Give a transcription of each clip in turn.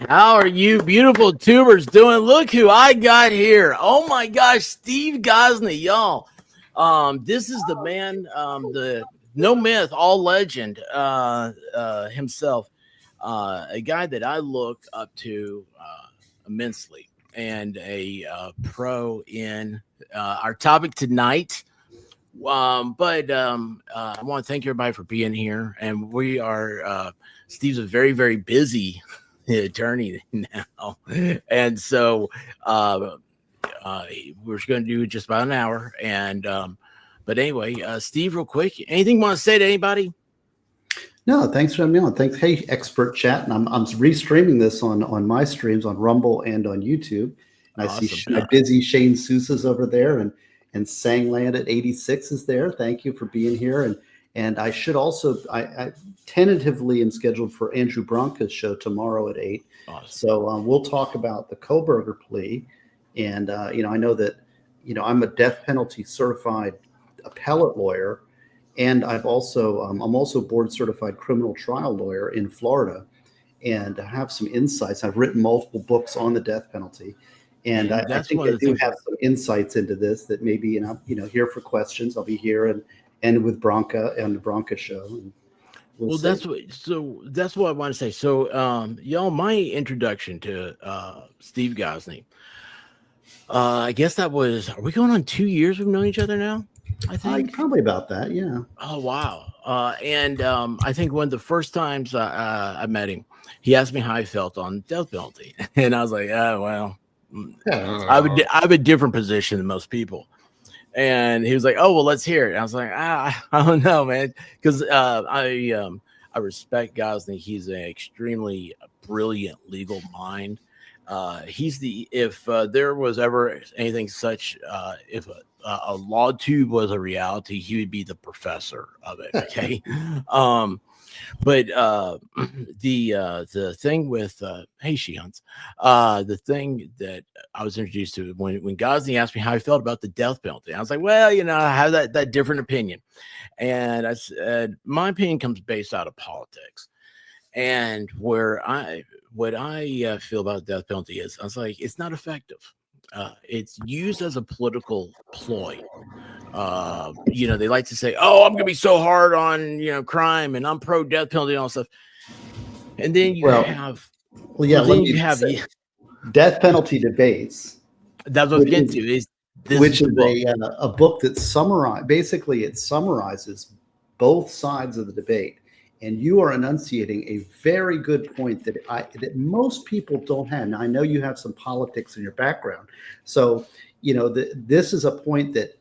How are you beautiful tubers doing? Look who I got here. Oh my gosh, Steve Gosney, y'all. This is the man, the no myth, all legend himself. A guy that I look up to immensely, and a pro in our topic tonight. But I want to thank everybody for being here. And we are, Steve's a very, very busy attorney now. And so we're going to do just about an hour. And, but anyway, Steve, real quick, anything you want to say to anybody? No, thanks for having me on. Thanks. Hey, Expert Chat. And I'm restreaming this on my streams on Rumble and on YouTube. And Awesome. I see my busy Shane Sousa's over there, and Sangland at 86 is there. Thank you for being here. And I should also, I tentatively am scheduled for Andrew Bronca's show tomorrow at 8. Awesome. So we'll talk about the Kohberger plea. And, I know that, I'm a death penalty certified appellate lawyer. And I'm also board certified criminal trial lawyer in Florida. And I have some insights. I've written multiple books on the death penalty. And I think I do have some insights into this that maybe, here for questions. I'll be here and with Bronca and the Bronca show. And that's what I want to say. So, y'all, my introduction to Steve Gosney, I guess that was, are we going on 2 years we've known each other now? I think probably about that. Yeah. Oh, wow. And I think one of the first times I met him, he asked me how I felt on death penalty. And I was like, oh, well. I have a different position than most people. And he was like, oh, well, let's hear it. And I was like, I don't know, man. Because I respect Gosney. He's an extremely brilliant legal mind. If there was ever anything such, if a law tube was a reality, he would be the professor of it. Okay. But the thing with hey, she hunts. The thing that I was introduced to when Gosney asked me how I felt about the death penalty, I was like, well, I have that different opinion, and I said my opinion comes based out of politics, and what I feel about the death penalty is, I was like, it's not effective. It's used as a political ploy. They like to say, oh, I'm gonna be so hard on crime, and I'm pro death penalty and all stuff. And then you have death penalty debates. That's what I'm getting to. Which is a book that summarizes both sides of the debate. And you are enunciating a very good point that most people don't have. Now, I know you have some politics in your background. So, this is a point that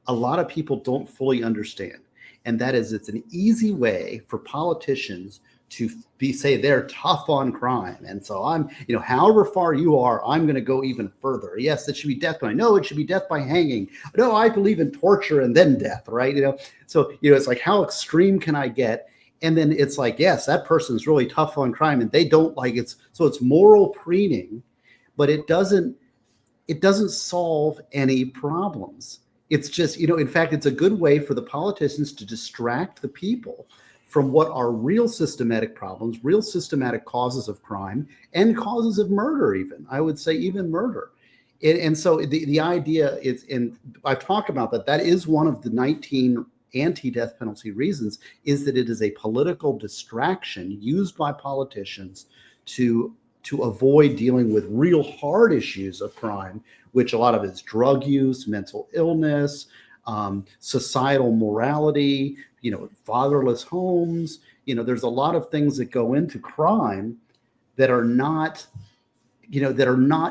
a lot of people don't fully understand. And that is, it's an easy way for politicians to say they're tough on crime. And so I'm, however far you are, I'm going to go even further. Yes, it should be death penalty. No, it should be death by hanging. No, I believe in torture and then death, right? So, it's like, how extreme can I get? And then it's like, yes, that person's really tough on crime and they don't like it. So it's moral preening, but it doesn't solve any problems. It's just, in fact, it's a good way for the politicians to distract the people from what are real systematic problems, real systematic causes of crime and causes of murder, even. I would say even murder. And so the idea is, and I've talked about that is one of the 19 anti-death penalty reasons, is that it is a political distraction used by politicians to avoid dealing with real hard issues of crime, which a lot of it is drug use, mental illness, societal morality, fatherless homes. There's a lot of things that go into crime that are not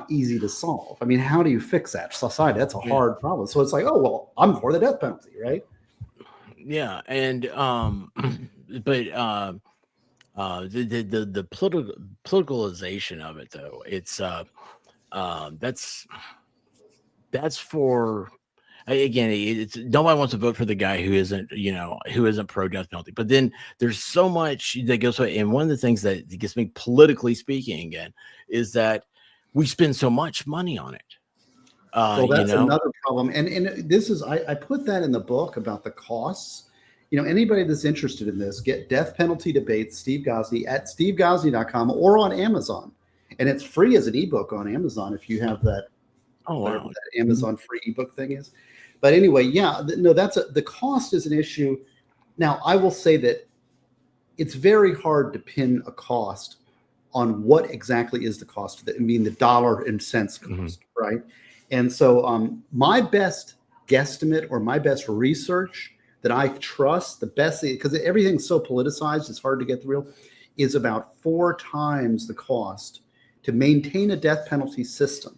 easy to solve. I mean, how do you fix that? Society, that's a hard problem. So it's like, oh, well, I'm for the death penalty, right? Yeah, and but the politicalization of it, though, it's that's for, again, it's nobody wants to vote for the guy who isn't pro death penalty. But then there's so much that goes away, and one of the things that gets me, politically speaking, again, is that we spend so much money on it. Well, that's another problem. And this is, I put that in the book about the costs. Anybody that's interested in this, get Death Penalty Debates, Steve Gosney, at stevegosney.com or on Amazon. and it's free as an ebook on Amazon if you have that. Oh, Whatever wow. that Amazon free ebook thing is. But anyway, yeah, no, the cost is an issue. Now, I will say that it's very hard to pin a cost on what exactly is the cost. I mean, the dollar and cents cost, right? And so my best guesstimate or my best research that I trust, the best, because everything's so politicized, it's hard to get the real, is about 4 times the cost to maintain a death penalty system.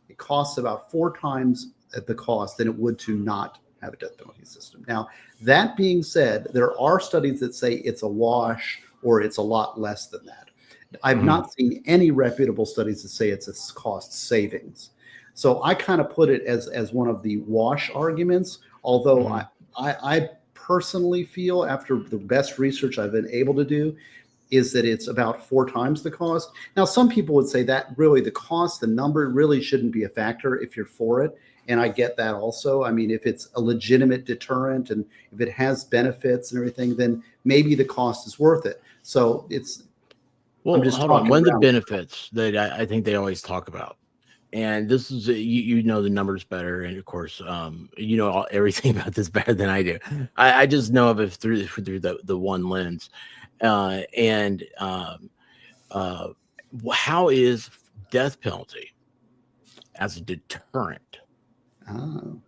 It costs about 4 times the cost than it would to not have a death penalty system. Now, that being said, there are studies that say it's a wash or it's a lot less than that. I've not seen any reputable studies that say it's a cost savings. So I kind of put it as one of the wash arguments, although I personally feel, after the best research I've been able to do, is that it's about 4 times the cost. Now, some people would say that really the cost, the number really shouldn't be a factor if you're for it. And I get that also. I mean, if it's a legitimate deterrent and if it has benefits and everything, then maybe the cost is worth it. So it's, well, hold on. One of the benefits that I think they always talk about, and this is, you know the numbers better, and of course, you know everything about this better than I do. I just know of it through the one lens. How is death penalty as a deterrent? Oh.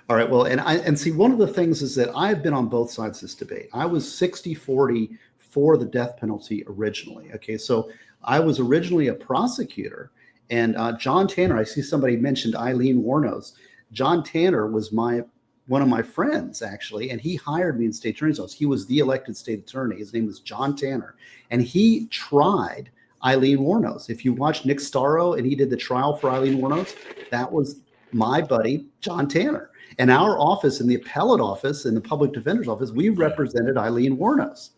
All right. Well, and see, one of the things is that I've been on both sides of this debate. I was 60-40 for the death penalty originally. Okay, so I was originally a prosecutor, and John Tanner. I see somebody mentioned Eileen Wuornos. John Tanner was one of my friends, actually, and he hired me in state attorney's office. He was the elected state attorney. His name was John Tanner, and he tried Eileen Wuornos. If you watch Nick Starro and he did the trial for Eileen Wuornos, that was my buddy John Tanner. And our office, in the appellate office, in the public defender's office, we represented Eileen Wuornos.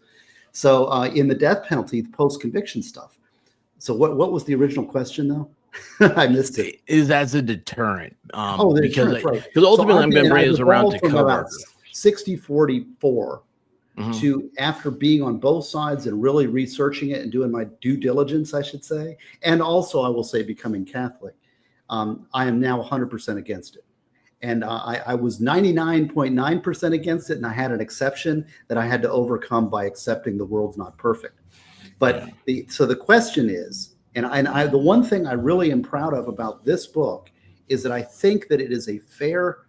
So in the death penalty, post-conviction stuff. So what was the original question, though? I missed it. Is as a deterrent. The because deterrent, right. ultimately I'm going to bring this around to Kohberger. 60-44 to, after being on both sides and really researching it and doing my due diligence, I should say, and also I will say becoming Catholic, I am now 100% against it. And I was 99.9% against it, and I had an exception that I had to overcome by accepting the world's not perfect. But so the question is, and the one thing I really am proud of about this book is that I think that it is a fair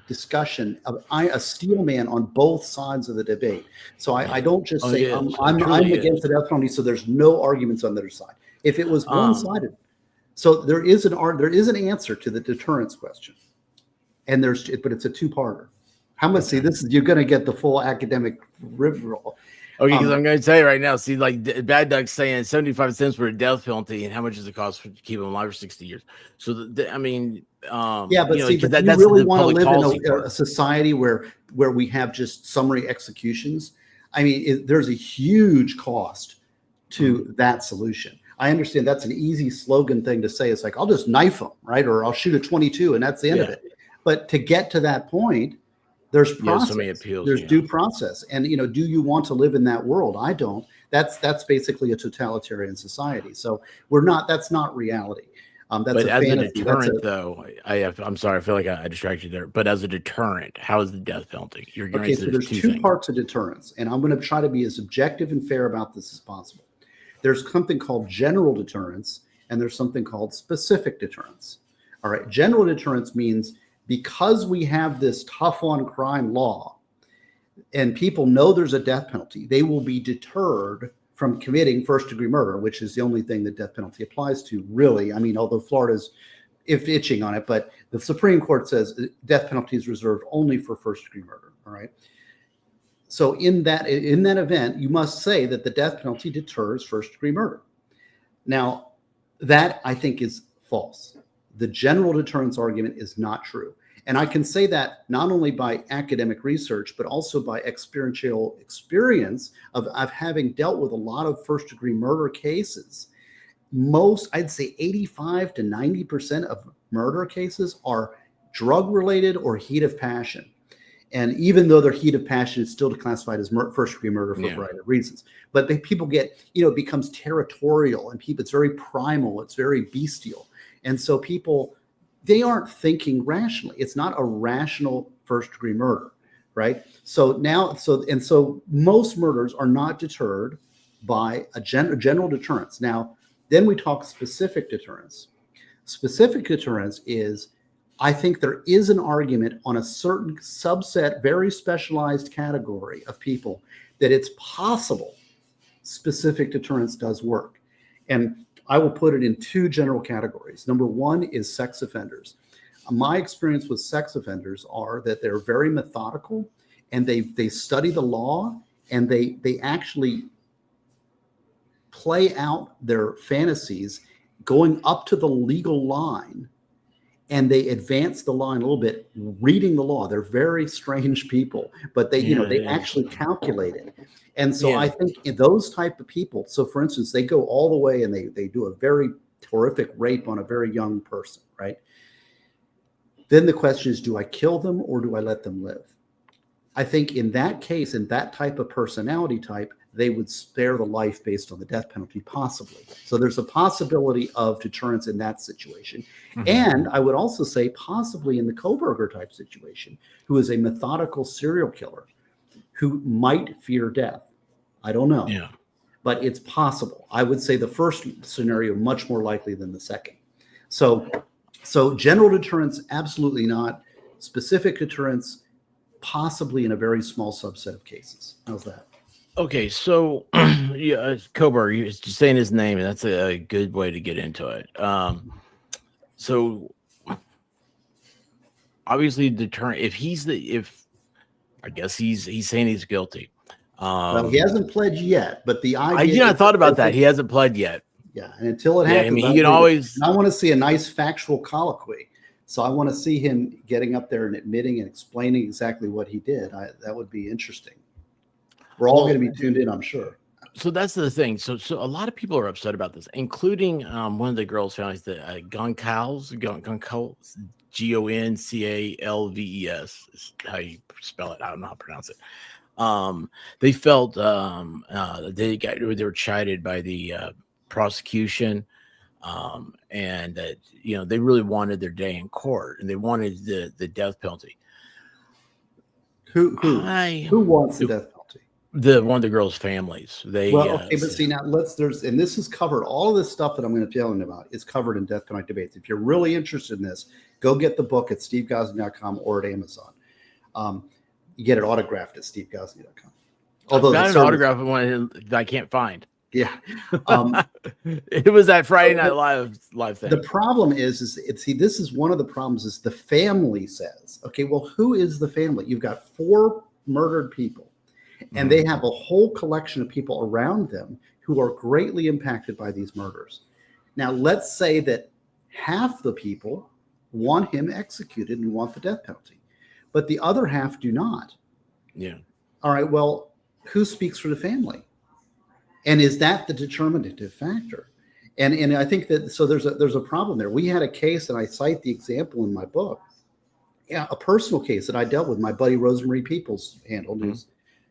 discussion of a steel man on both sides of the debate. So I don't just say I'm against the death penalty, so there's no arguments on the other side. If it was one-sided, so there is an answer to the deterrence question, and but it's a 2-parter. How much? See, this is, you're going to get the full academic riverroll. Okay, because I'm going to tell you right now. See, like Bad Doug's saying, 75 cents for a death penalty, and how much does it cost to keep him alive for 60 years? So, I mean, but see, but do you really want to live in a society where we have just summary executions? I mean, there's a huge cost to that solution. I understand that's an easy slogan thing to say. It's like, I'll just knife them, right? Or I'll shoot a 22, and that's the end of it. But to get to that point, there's process. So many appeals, there's due process. And, do you want to live in that world? I don't. That's basically a totalitarian society. So that's not reality. But as a deterrent, though, I'm sorry, I feel like I distracted you there. But as a deterrent, how is the death penalty? Okay, so there's two parts of deterrence, and I'm going to try to be as objective and fair about this as possible. There's something called general deterrence, and there's something called specific deterrence. All right, general deterrence means because we have this tough on crime law, and people know there's a death penalty, they will be deterred from committing first-degree murder, which is the only thing the death penalty applies to, really. I mean, although Florida's itching on it, but the Supreme Court says death penalty is reserved only for first-degree murder. All right. So in that event, you must say that the death penalty deters first-degree murder. Now, that I think is false. The general deterrence argument is not true. And I can say that not only by academic research, but also by experiential experience of having dealt with a lot of first-degree murder cases. I'd say 85 to 90% of murder cases are drug-related or heat of passion. And even though their heat of passion is still classified as first-degree murder for a variety of reasons. But people get, it becomes territorial, and it's very primal, it's very bestial. And so people, they aren't thinking rationally. It's not a rational first-degree murder, right? So most murders are not deterred by a general deterrence. Now, then we talk specific deterrence. Specific deterrence is, I think there is an argument on a certain subset, very specialized category of people, that it's possible specific deterrence does work. And I will put it in two general categories. Number one is sex offenders. My experience with sex offenders are that they're very methodical, and they study the law, and they actually play out their fantasies going up to the legal line, and they advance the line a little bit, reading the law. They're very strange people, but they actually calculate it. And so I think in those type of people, so for instance, they go all the way and they do a very horrific rape on a very young person, right? Then the question is, do I kill them or do I let them live? I think in that case, in that type of personality type, they would spare the life based on the death penalty, possibly. So there's a possibility of deterrence in that situation. Mm-hmm. And I would also say possibly in the Kohberger type situation, who is a methodical serial killer who might fear death. I don't know. Yeah. But it's possible. I would say the first scenario much more likely than the second. So general deterrence, absolutely not. Specific deterrence, possibly in a very small subset of cases. How's that? Okay, so Kohberger, you're just saying his name, and that's a good way to get into it. So obviously, Deterrent. If I guess he's saying he's guilty. Well, he hasn't pled yet, but the idea. I thought about that. He hasn't pled yet. Yeah, and until it happens, I mean, he can always. I want to see a nice factual colloquy. So I want to see him getting up there and admitting and explaining exactly what he did. That would be interesting. We're all going to be tuned in, I'm sure. So that's the thing. So a lot of people are upset about this, including one of the girls' families, the Goncalves, Goncalves, is how you spell it. I don't know how to pronounce it. They felt they were chided by the prosecution, and that they really wanted their day in court, and they wanted the death penalty. Who wants the death penalty? One of the girls' families. But see now and this is covered. All of this stuff that I'm going to tell you about is covered in Death Penalty Debates. If you're really interested in this, go get the book at stevegosney.com or at Amazon. You get it autographed at stevegosney.com. Although I got an autograph of one that I can't find. Yeah, it was that Friday Night Live thing. The problem is this is one of the problems. Is the family says, okay, well, who is the family? You've got 4 murdered people. And they have a whole collection of people around them who are greatly impacted by these murders. Now, let's say that half the people want him executed and want the death penalty, but the other half do not. Yeah. All right. Well, who speaks for the family? And is that the determinative factor? And I think that there's a problem there. We had a case, and I cite the example in my book. Yeah, a personal case that I dealt with. My buddy Rosemary Peoples handled.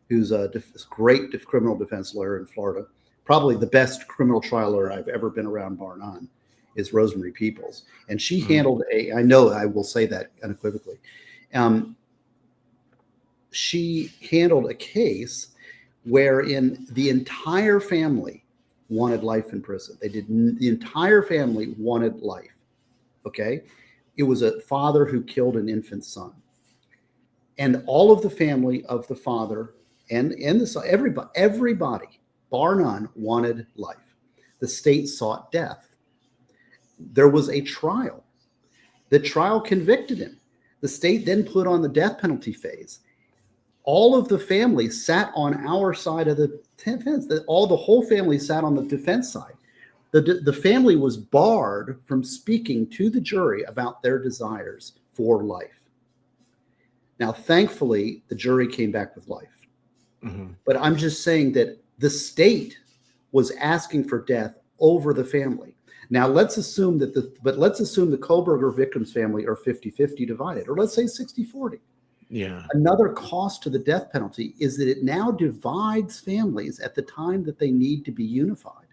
Who's a great criminal defense lawyer in Florida. Probably the best criminal trial lawyer I've ever been around, bar none, is Rosemary Peoples. And she handled I know I will say that unequivocally. She handled a case wherein the entire family wanted life in prison. The entire family wanted life. Okay. It was a father who killed an infant son. And all of the family of the father and everybody, bar none, wanted life. The state sought death. There was a trial. The trial convicted him. The state then put on the death penalty phase. All of the family sat on our side of the fence. The whole family sat on the defense side. The family was barred from speaking to the jury about their desires for life. Now, thankfully, the jury came back with life. Mm-hmm. But I'm just saying that the state was asking for death over the family. Now, let's assume the Kohberger victims' family are 50-50 divided, or let's say 60-40. Yeah. Another cost to the death penalty is that it now divides families at the time that they need to be unified.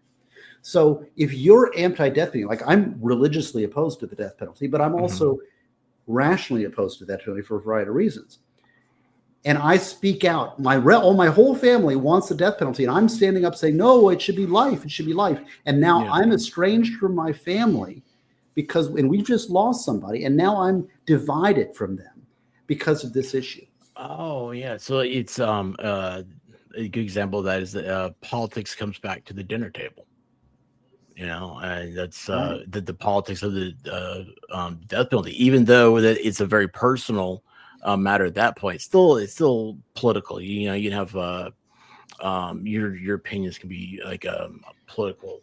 So if you're anti-death penalty, like I'm religiously opposed to the death penalty, but I'm also rationally opposed to that penalty for a variety of reasons. And I speak out, my whole family wants the death penalty, and I'm standing up saying, no, it should be life. It should be life. And now I'm estranged from my family and we've just lost somebody, and now I'm divided from them because of this issue. Oh yeah. So it's a good example of that is that politics comes back to the dinner table. You know, and that's the politics of the death penalty, even though that it's a very personal matter at that point. It's still political. You know, you have your opinions can be like political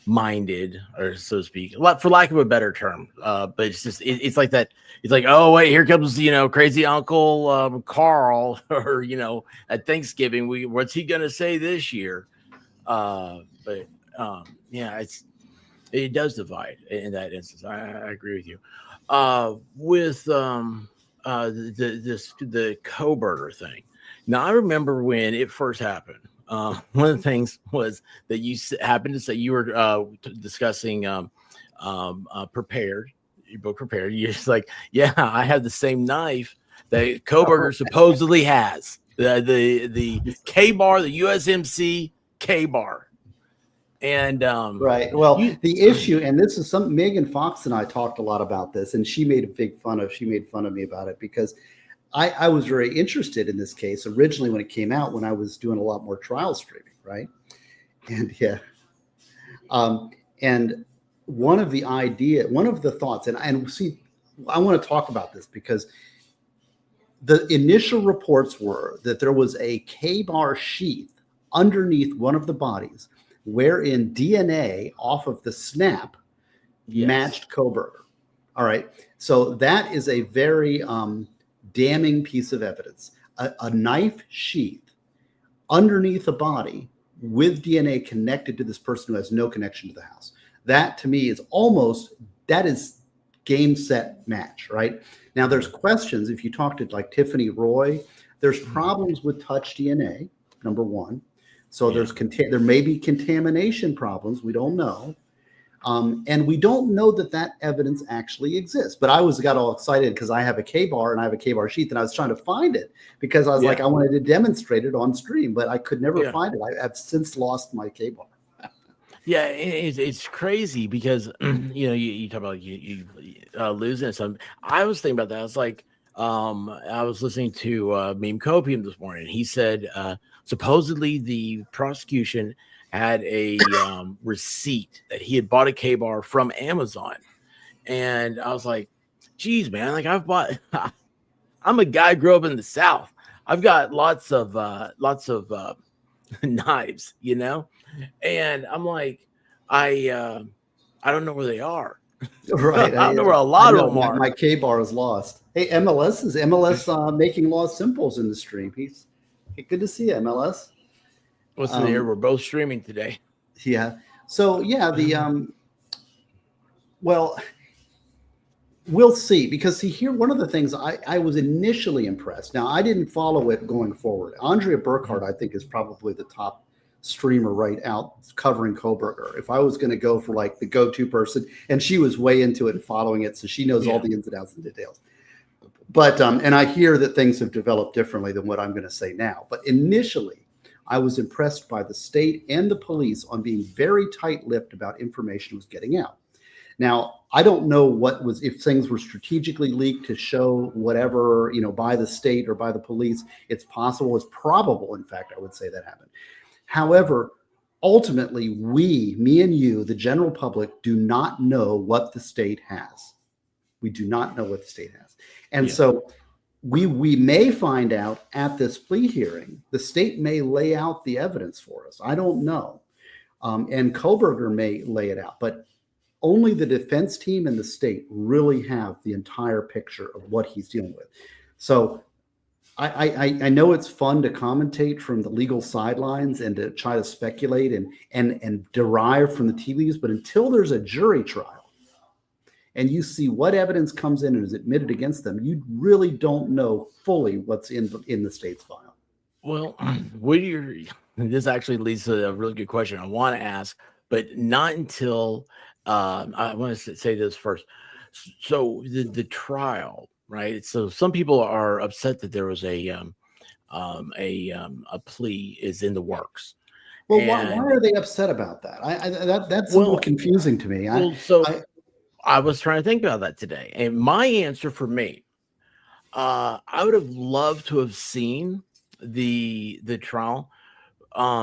minded, or so to speak, for lack of a better term. But it's just it's like that. It's like, oh wait, here comes crazy Uncle Carl, or at Thanksgiving, what's he gonna say this year? But yeah, it does divide in that instance. I agree with you. With the Kohberger thing. Now I remember when it first happened. One of the things was that you happened to say you were discussing prepared. Your book Prepared. You're just like, yeah, I have the same knife that Kohberger supposedly has. The K bar, the USMC K bar. And right. Well, the issue, and this is something Megan Fox and I talked a lot about this, and she made fun of me about it because I was very interested in this case originally when it came out, when I was doing a lot more trial streaming, right? And and one of the thoughts, and see, I want to talk about this because the initial reports were that there was a K-bar sheath underneath one of the bodies wherein DNA off of the snap matched Kohberger. All right. So that is a very damning piece of evidence. A knife sheath underneath a body with DNA connected to this person who has no connection to the house. That to me is that is game, set, match, right? Now there's questions. If you talk to like Tiffany Roy, there's problems with touch DNA, number one. So there may be contamination problems. We don't know. And we don't know that evidence actually exists. But I got all excited because I have a K-bar and I have a K-bar sheath, and I was trying to find it because I was like, I wanted to demonstrate it on stream, but I could never find it. I have since lost my K-bar. Yeah, it's crazy because you talk about you losing some. I was thinking about that. I was like, I was listening to Meme Copium this morning. He said supposedly the prosecution had a receipt that he had bought a K-bar from Amazon, and I was like, geez, man, like I'm a guy who grew up in the South. I've got lots of knives, and I'm like, I don't know where they are. Right. I don't know where a lot of them are. My K-bar is lost. Hey, MLS making lost symbols in the stream. Good to see you, MLS. What's in the air? We're both streaming today. Yeah. So well, we'll see, because here, one of the things I was initially impressed. Now, I didn't follow it going forward. Andrea Burkhardt, I think, is probably the top streamer right out covering Kohberger. If I was going to go for like the go-to person, and she was way into it and following it, so she knows all the ins and outs and details. But and I hear that things have developed differently than what I'm going to say now. But initially, I was impressed by the state and the police on being very tight-lipped about information was getting out. Now, I don't know if things were strategically leaked to show whatever, by the state or by the police. It's possible, it's probable, in fact, I would say that happened. However, ultimately, me and you, the general public, do not know what the state has. We do not know what the state has. And so we may find out at this plea hearing. The state may lay out the evidence for us. I don't know. And Kohberger may lay it out. But only the defense team and the state really have the entire picture of what he's dealing with. So I know it's fun to commentate from the legal sidelines and to try to speculate and derive from the tea leaves, but until there's a jury trial, and you see what evidence comes in and is admitted against them, you really don't know fully what's in the state's file. Well, this actually leads to a really good question I want to ask, but not until I want to say this first. So the trial, right? So some people are upset that there was a plea is in the works. Well, why are they upset about that? That's a little confusing to me. I was trying to think about that today, and my answer for me, I would have loved to have seen the trial,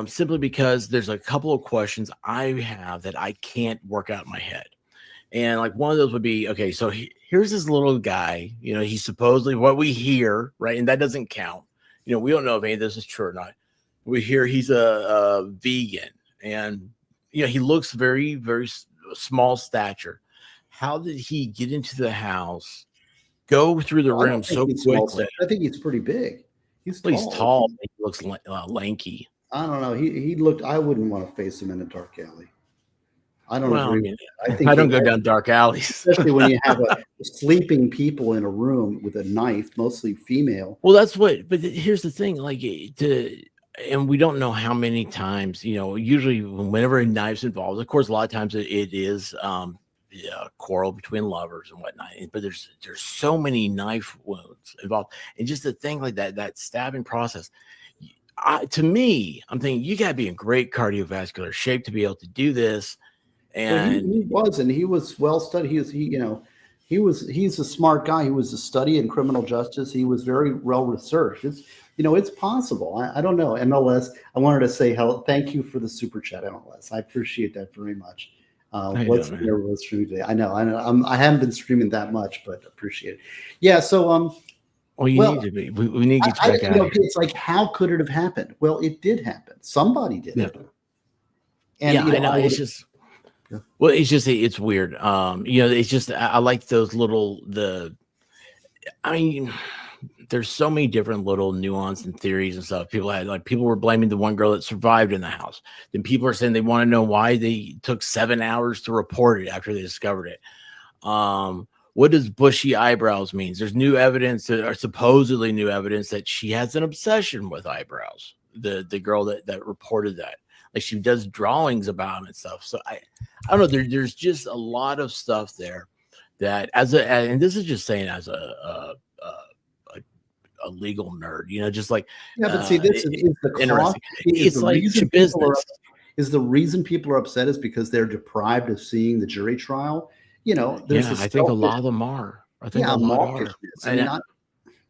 simply because there's a couple of questions I have that I can't work out in my head. And like one of those would be, okay, so here's this little guy, he's supposedly what we hear, right? And that doesn't count. We don't know if any of this is true or not. We hear he's a vegan, and he looks very, very small stature. How did he get into the house, go through the room so quickly? I think he's pretty big. He's tall. He looks lanky. I don't know. He looked. I wouldn't want to face him in a dark alley. I don't agree. I don't go down dark alleys, especially when you have sleeping people in a room with a knife, mostly female. Well, that's what. But here's the thing: and we don't know how many times. Usually, whenever a knife's involved, of course, a lot of times it is a quarrel between lovers and whatnot. But there's so many knife wounds involved, and just the thing like that stabbing process. To me, I'm thinking you got to be in great cardiovascular shape to be able to do this. And he was well studied. He's a smart guy. He was a study in criminal justice. He was very well researched. It's possible. I don't know. MLS, I wanted to say thank you for the super chat, MLS. I appreciate that very much. What's your streaming today? I know. I haven't been streaming that much, but appreciate it. Yeah. So need to be. We need to get you back out here. It's like, how could it have happened? Well, it did happen. Somebody did it. And I know. It's just. Well, it's weird. It's just I like those there's so many different little nuance and theories and stuff. People were blaming the one girl that survived in the house. Then people are saying they want to know why they took 7 hours to report it after they discovered it. What does bushy eyebrows mean? There's new evidence or supposedly new evidence that she has an obsession with eyebrows. The girl that reported that. Like she does drawings about them and stuff. So I don't know. There's just a lot of stuff there that and this is just saying as a legal nerd, just like but see, this is the cost. It's like business. Is the reason people are upset is because they're deprived of seeing the jury trial. I think a lot of them are. I think a lot are.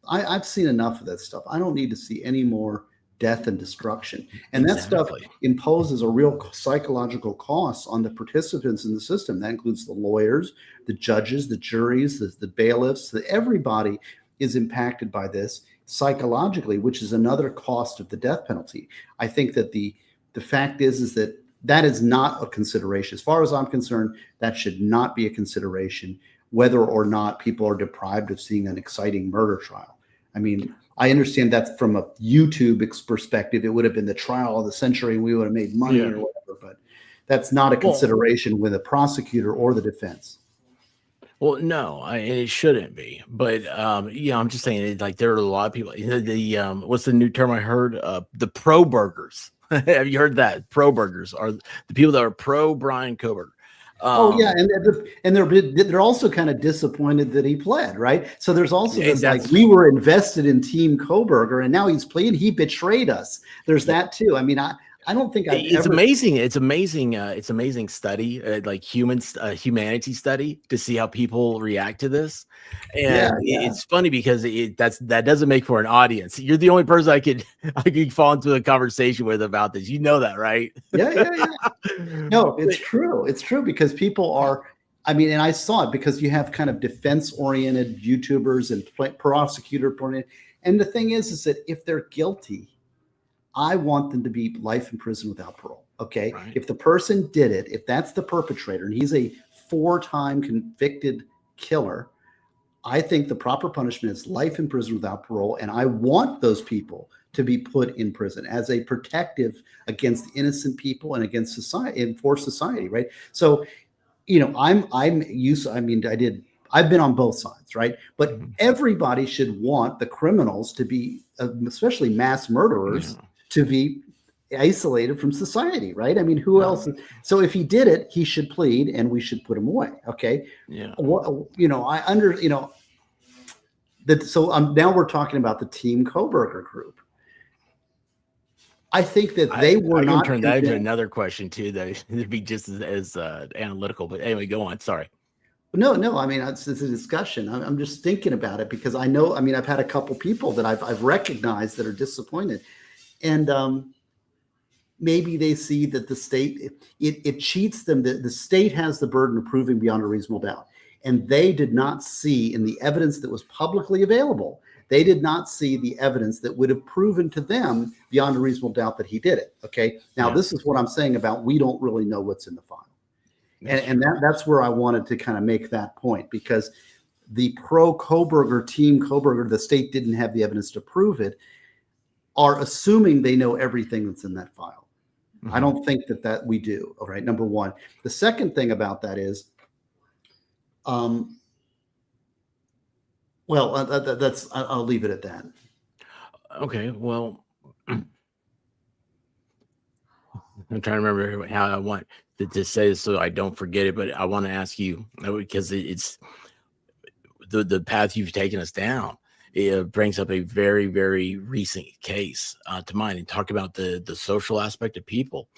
I've seen enough of that stuff. I don't need to see any more death and destruction. And that stuff imposes a real psychological cost on the participants in the system. That includes the lawyers, the judges, the juries, the bailiffs. Everybody is impacted by this psychologically, which is another cost of the death penalty. I think that the fact is that is not a consideration. As far as I'm concerned, that should not be a consideration, whether or not people are deprived of seeing an exciting murder trial. I mean, I understand that from a YouTube perspective, it would have been the trial of the century and we would have made money or whatever, but that's not a consideration with a prosecutor or the defense. Well, no, it shouldn't be. But I'm just saying, there are a lot of people. What's the new term I heard? The pro burgers. Have you heard that? Pro burgers are the people that are pro Brian Kohberger. And they're also kind of disappointed that he pled, right? So there's also this we were invested in Team Kohberger, and now he's pleading. He betrayed us. There's that too. I mean, I don't think amazing. It's amazing study, like humanity study, to see how people react to this. And it's funny because that doesn't make for an audience. You're the only person I could fall into a conversation with about this. You know that, right? Yeah. No, it's true. It's true because people are. I mean, and I saw it because you have kind of defense-oriented YouTubers and prosecutor-oriented. And the thing is that if they're guilty, I want them to be life in prison without parole. Okay. Right. If the person did it, if that's the perpetrator and he's a 4-time convicted killer, I think the proper punishment is life in prison without parole. And I want those people to be put in prison as a protective against innocent people and against society and for society. Right. So I'm used. I mean, I've been on both sides, right? But everybody should want the criminals to be, especially mass murderers, to be isolated from society, right? I mean, who else? So if he did it, he should plead, and we should put him away. Okay. Yeah. So now we're talking about the Team Kohberger group. I think that they were not. I can turn that into another question too. That it'd be just as analytical. But anyway, go on. Sorry. No. I mean, it's a discussion. I'm just thinking about it because I know. I mean, I've had a couple people that I've recognized that are disappointed, and maybe they see that the state it cheats them. That the state has the burden of proving beyond a reasonable doubt, and they did not see in the evidence that was publicly available. They did not see the evidence that would have proven to them beyond a reasonable doubt that he did it. Okay. Now, this is what I'm saying about we don't really know what's in the file. And that's where I wanted to kind of make that point, because the pro-Kohberger, Team Kohberger, the state didn't have the evidence to prove it, are assuming they know everything that's in that file. I don't think that we do. All right. Number one. The second thing about that is, I'll leave it at that. Okay. Well, I'm trying to remember how I want to say this so I don't forget it, but I want to ask you, because it's the path you've taken us down. It brings up a very, very recent case to mind, and talk about the social aspect of people,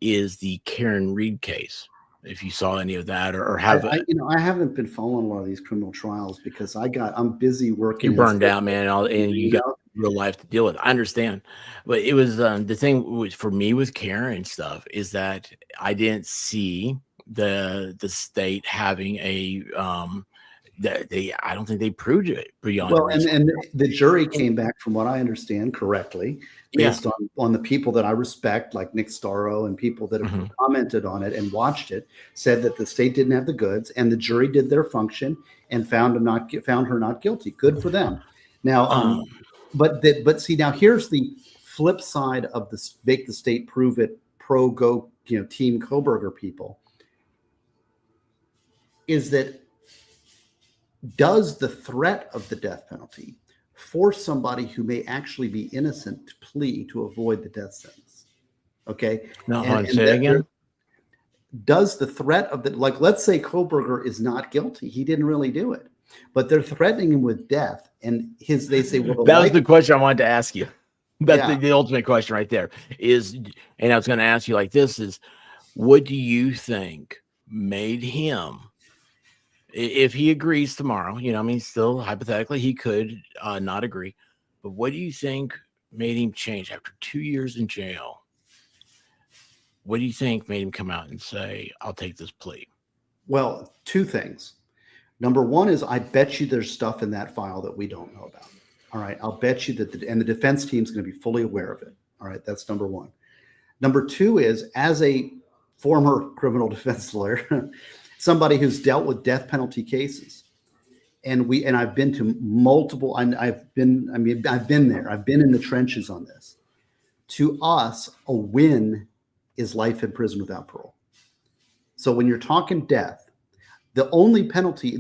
is the Karen Reed case. If you saw any of that, or have I haven't been following a lot of these criminal trials because I'm busy working. You're burned out, man, and you got real life to deal with. I understand, but it was the thing for me with Karen stuff is that I didn't see the state having a I don't think they proved it beyond. Well, and the jury came back, from what I understand, correctly, based on the people that I respect, like Nick Starro, and people that have commented on it and watched it, said that the state didn't have the goods, and the jury did their function and found her not guilty. Good for them. Now, but see, now here's the flip side of this: make the state prove it. Team Kohberger people, is that, does the threat of the death penalty force somebody who may actually be innocent to plea to avoid the death sentence? Okay. Say again. Does the threat of let's say Kohberger is not guilty. He didn't really do it, but they're threatening him with death. And they say, well, that was the question I wanted to ask you. That's the ultimate question right there is, and I was going to ask you like this is, what do you think made him, if he agrees tomorrow, still hypothetically, he could not agree. But what do you think made him change after 2 years in jail? What do you think made him come out and say, I'll take this plea? Well, two things. Number one is, I bet you there's stuff in that file that we don't know about. All right. I'll bet you that the defense team's going to be fully aware of it. All right. That's number one. Number two is, as a former criminal defense lawyer, somebody who's dealt with death penalty cases, and I've been to multiple, I've been there. I've been in the trenches on this. To us, a win is life in prison without parole. So when you're talking death, the only penalty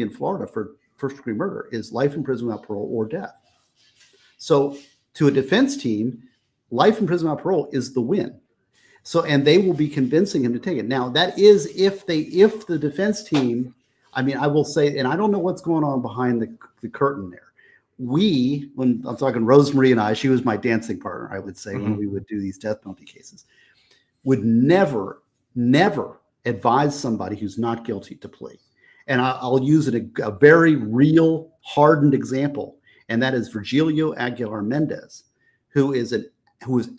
in Florida for first-degree murder is life in prison without parole or death. So to a defense team, life in prison without parole is the win. So, and they will be convincing him to take it. Now, that is if the defense team, I will say, and I don't know what's going on behind the curtain there. When I'm talking Rosemary and I, she was my dancing partner, I would say, when we would do these death penalty cases, would never advise somebody who's not guilty to plea. And I'll use a very real, hardened example, and that is Virgilio Aguilar Mendez, who is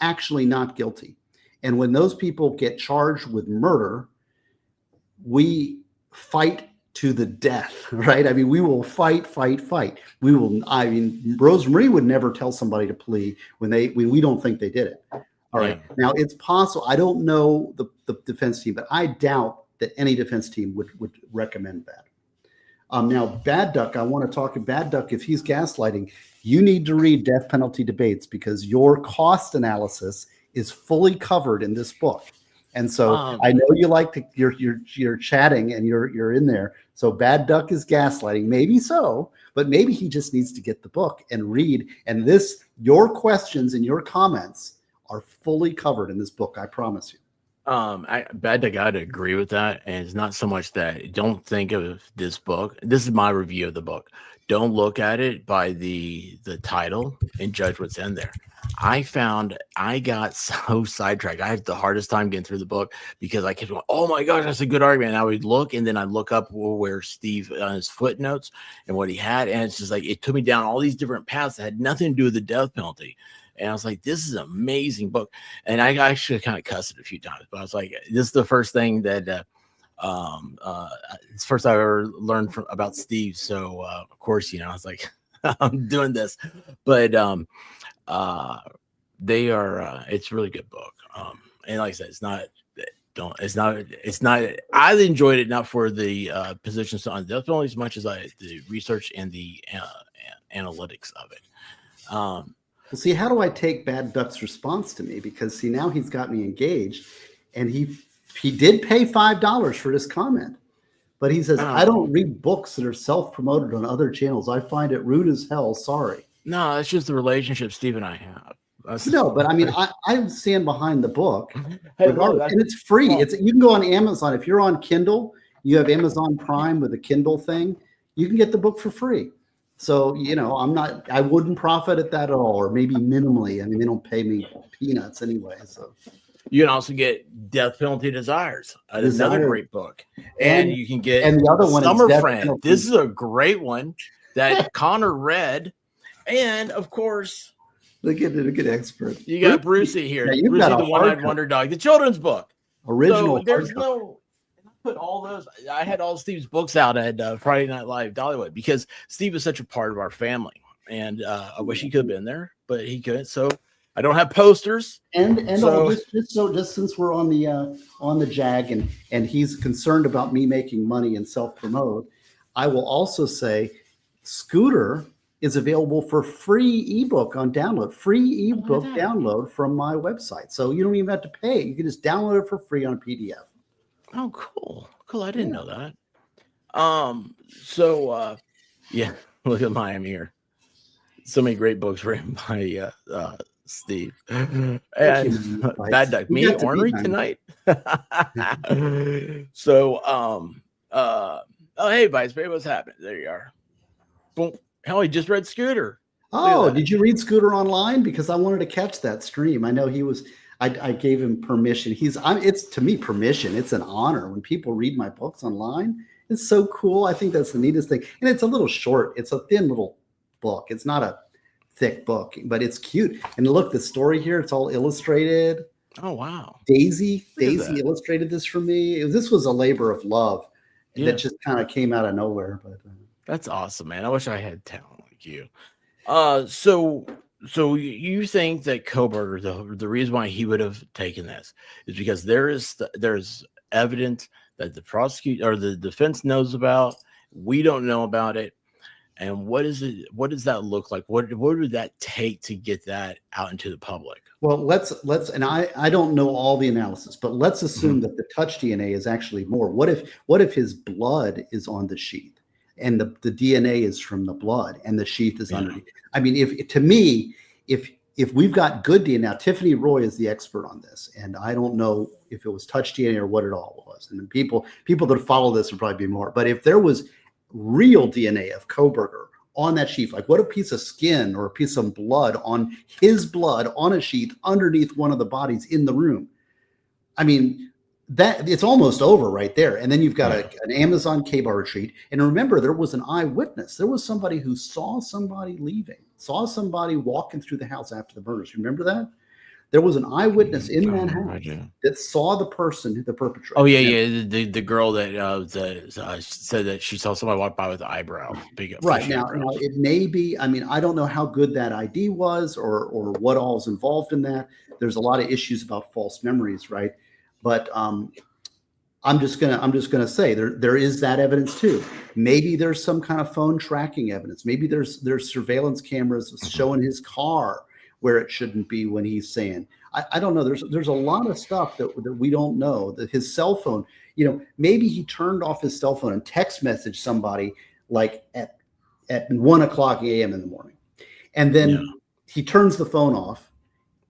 actually not guilty. And when those people get charged with murder, we fight to the death, right? We will fight. We will. Rosemary would never tell somebody to plea when we don't think they did it. All right. Now, it's possible. I don't know the defense team, but I doubt that any defense team would recommend that. Now, Bad Duck, I want to talk to Bad Duck. If he's gaslighting, you need to read Death Penalty Debates, because your cost analysis is fully covered in this book. And so I know you like to you're chatting and you're in there. So Bad Duck is gaslighting, maybe so, but maybe he just needs to get the book and read. And your questions and your comments are fully covered in this book. I promise you. Bad Duck, I'd agree with that. And it's not so much that don't think of this book. This is my review of the book. Don't look at it by the title and judge what's in there. I got so sidetracked. I had the hardest time getting through the book because I kept going, oh my gosh, that's a good argument. And I would look and then I'd look up where Steve on his footnotes and what he had. And it's just like it took me down all these different paths that had nothing to do with the death penalty. And I was like, this is an amazing book. And I actually kind of cussed it a few times, but I was like, this is the first thing that it's first I ever learned about Steve. So of course, I was like, I'm doing this. But they are it's a really good book. And like I said, it's not I enjoyed it not for the positions on death penalty as much as the research and the analytics of it. Well, see, how do I take Bad Duck's response to me? Because see, now he's got me engaged, and he did pay $5 for this comment. But he says, I don't read books that are self-promoted on other channels. I find it rude as hell. Sorry. No, it's just the relationship Steve and I have. No, but I mean, I stand behind the book. Hey, and it's free. You can go on Amazon. If you're on Kindle, you have Amazon Prime with a Kindle thing, you can get the book for free. So, I wouldn't profit at that at all, or maybe minimally. I mean, they don't pay me peanuts anyway. So you can also get Death Penalty Desires, another great book. And you can get the other one, Summer Friend. This is a great one that Connor read. And of course, look at expert. You got Brucey here. Yeah, Brucey the One-Eyed Wonder Dog, the children's book. Original. So there's I put all those. I had all Steve's books out at Friday Night Live Dollywood because Steve is such a part of our family, and I wish he could have been there, but he couldn't. So I don't have posters. And just since we're on the jag and he's concerned about me making money and self-promote, I will also say Scooter is available for free ebook on download, download from my website. So you don't even have to pay. You can just download it for free on a PDF. Oh, cool. I didn't know that. So look at Miami here. So many great books written by Steve. And Bad Duck, me ornery tonight. So hey, Vice Baby, what's happening? There you are. Boom. Hell, he just read Scooter. Oh, did you read Scooter online? Because I wanted to catch that stream. I know he was. I gave him permission. It's to me permission. It's an honor when people read my books online. It's so cool. I think that's the neatest thing. And it's a little short. It's a thin little book. It's not a thick book, but it's cute. And look, the story here. It's all illustrated. Oh wow! Daisy illustrated this for me. This was a labor of love that just kind of came out of nowhere. But that's awesome, man. I wish I had talent like you. So you think that Kohberger, the reason why he would have taken this is because there's evidence that the prosecutor or the defense knows about. We don't know about it. And what is it? What does that look like? What would that take to get that out into the public? Well, let's and I don't know all the analysis, but let's assume that the touch DNA is actually more. What if his blood is on the sheath and the DNA is from the blood and the sheath is underneath? I mean, if we've got good DNA, now Tiffany Roy is the expert on this, and I don't know if it was touch DNA or what it all was. And then people that follow this would probably be more. But if there was real DNA of Kohberger on that sheath, like what a piece of skin or a piece of blood on his blood on a sheath underneath one of the bodies in the room. I mean, that it's almost over right there. And then you've got an Amazon K-bar retreat. And remember, there was an eyewitness. There was somebody who saw somebody leaving, saw somebody walking through the house after the murders. Remember that? There was an eyewitness in that house that saw the person, the perpetrator. Oh yeah. The girl that said that she saw somebody walk by with the eyebrow. Right now, it may be. I mean, I don't know how good that ID was, or what all is involved in that. There's a lot of issues about false memories, right? But I'm just gonna say there is that evidence too. Maybe there's some kind of phone tracking evidence. Maybe there's surveillance cameras showing his car where it shouldn't be when he's saying, I don't know. There's a lot of stuff that we don't know. That his cell phone, maybe he turned off his cell phone and text messaged somebody like at 1:00 a.m. in the morning. And then he turns the phone off.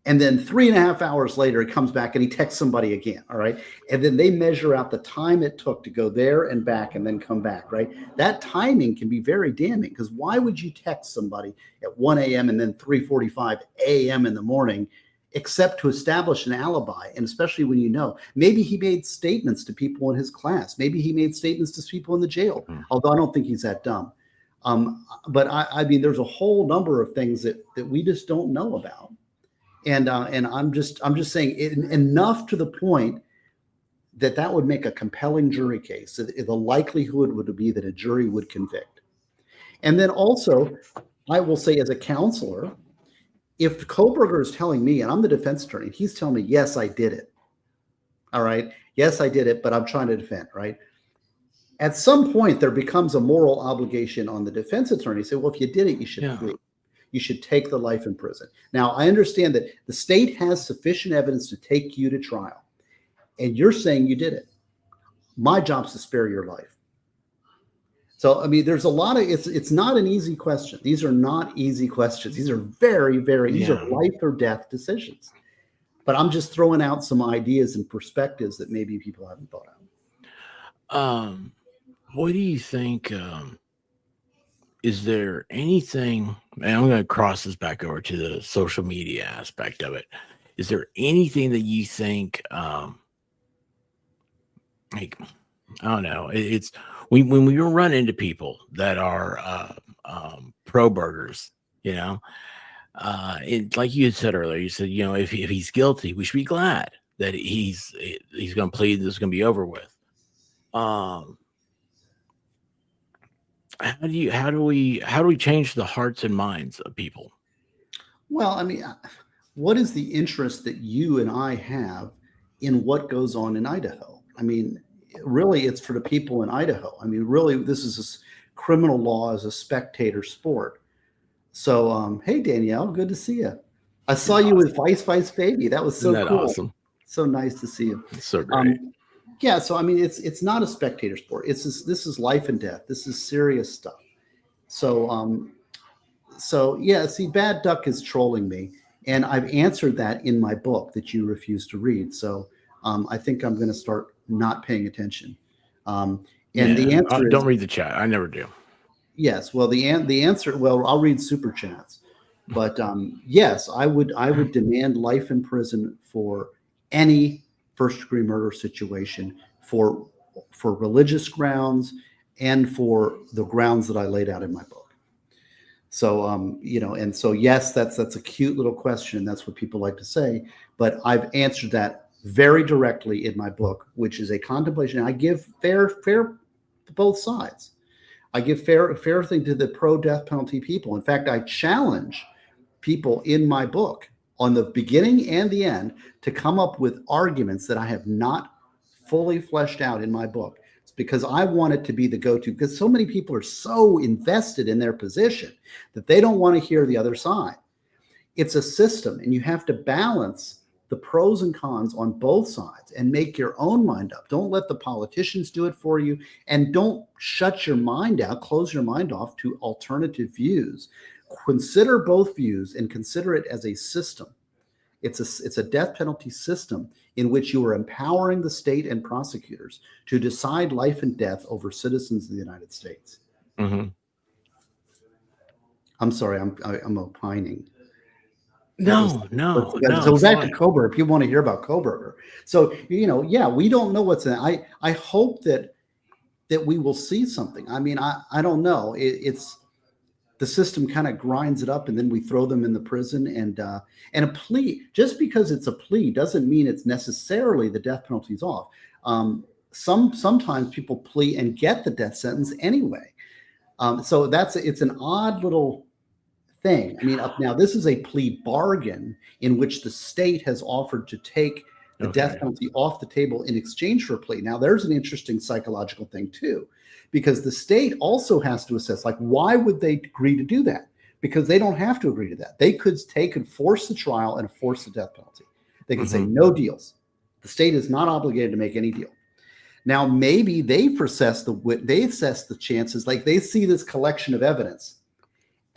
And then 3.5 hours later, he comes back and he texts somebody again. All right. And then they measure out the time it took to go there and back and then come back. Right. That timing can be very damning, because why would you text somebody at 1 a.m. and then 3:45 a.m. in the morning, except to establish an alibi? And especially when maybe he made statements to people in his class. Maybe he made statements to people in the jail, although I don't think he's that dumb. But I mean, there's a whole number of things that we just don't know about. And I'm just saying enough to the point that would make a compelling jury case. The likelihood would be that a jury would convict. And then also, I will say, as a counselor, if Kohberger is telling me, and I'm the defense attorney, he's telling me, yes, I did it. All right. Yes, I did it, but I'm trying to defend. Right. At some point, there becomes a moral obligation on the defense attorney to say, well, if you did it, you should plead. You should take the life in prison. Now, I understand that the state has sufficient evidence to take you to trial, and you're saying you did it. My job's to spare your life. So, I mean, there's a lot of, it's not an easy question. These are not easy questions. These are very, these are life or death decisions. But I'm just throwing out some ideas and perspectives that maybe people haven't thought out. What do you think? Is there anything, and I'm going to cross this back over to the social media aspect of it. Is there anything that you think, like, I don't know, it's when we run into people that are pro-burgers, like you had said earlier, you said, if he's guilty, we should be glad that he's going to plead, this is going to be over with. How do we change the hearts and minds of people? Well, I mean, what is the interest that you and I have in what goes on in Idaho? I mean, really, it's for the people in Idaho. I mean, really, this is a criminal law as a spectator sport. So, hey, Danielle, good to see you. I saw you with Vice Baby. That was so cool. Awesome. So nice to see you. It's so great. Yeah, so I mean, it's not a spectator sport. This is life and death. This is serious stuff. So yeah. See, Bad Duck is trolling me, and I've answered that in my book that you refuse to read. So I think I'm going to start not paying attention. The answer is, don't read the chat. I never do. Yes. Well, the answer. Well, I'll read super chats, but yes, I would demand life in prison for any first-degree murder situation for religious grounds and for the grounds that I laid out in my book. So, and so, yes, that's a cute little question. That's what people like to say, but I've answered that very directly in my book, which is a contemplation. I give fair to both sides. I give fair thing to the pro-death penalty people. In fact, I challenge people in my book on the beginning and the end to come up with arguments that I have not fully fleshed out in my book. It's because I want it to be the go-to, because so many people are so invested in their position that they don't want to hear the other side. It's a system, and you have to balance the pros and cons on both sides and make your own mind up. Don't let the politicians do it for you, and don't shut your mind out, close your mind off to alternative views. Consider both views and consider it as a system. It's a death penalty system in which you are empowering the state and prosecutors to decide life and death over citizens of the United States. Mm-hmm. I'm sorry, I'm opining. No. So back to Kohberger, if you want to hear about Kohberger. So, yeah, we don't know what's in it. I hope that we will see something. I mean, I don't know. It's the system kind of grinds it up, and then we throw them in the prison. And a plea, just because it's a plea doesn't mean it's necessarily the death penalty's off. Sometimes people plea and get the death sentence anyway. So it's an odd little thing. I mean, now this is a plea bargain in which the state has offered to take the death penalty off the table in exchange for a plea. Now, there's an interesting psychological thing too, because the state also has to assess, like, why would they agree to do that? because they don't have to agree to that. They could force the trial and force the death penalty. They can say no deals. The state is not obligated to make any deal. Now, maybe they assess the chances, like they see this collection of evidence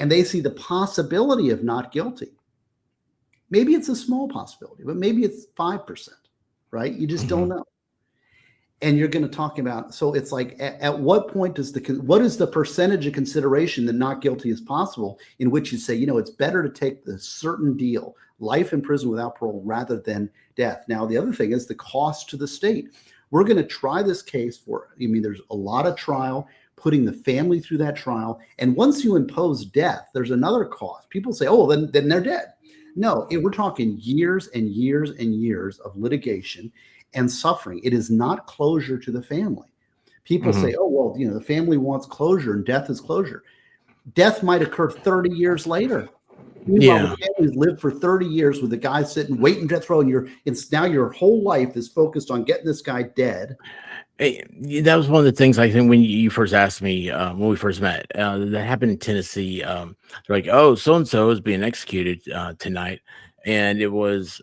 and they see the possibility of not guilty. Maybe it's a small possibility, but maybe it's 5%, right? You just don't know. And you're going to talk about, so it's like, at what point what is the percentage of consideration that not guilty is possible, in which you say, it's better to take the certain deal, life in prison without parole, rather than death. Now, the other thing is the cost to the state. We're going to try this case there's a lot of trial, putting the family through that trial. And once you impose death, there's another cost. People say, oh, then they're dead. No, we're talking years and years and years of litigation and suffering. It is not closure to the family. People say, oh, well, the family wants closure and death is closure. Death might occur 30 years later. Meanwhile, the family's lived for 30 years with the guy sitting waiting death row, and now your whole life is focused on getting this guy dead. Hey, that was one of the things I think when you first asked me when we first met. That happened in Tennessee. They're like, "Oh, so and so is being executed tonight," and it was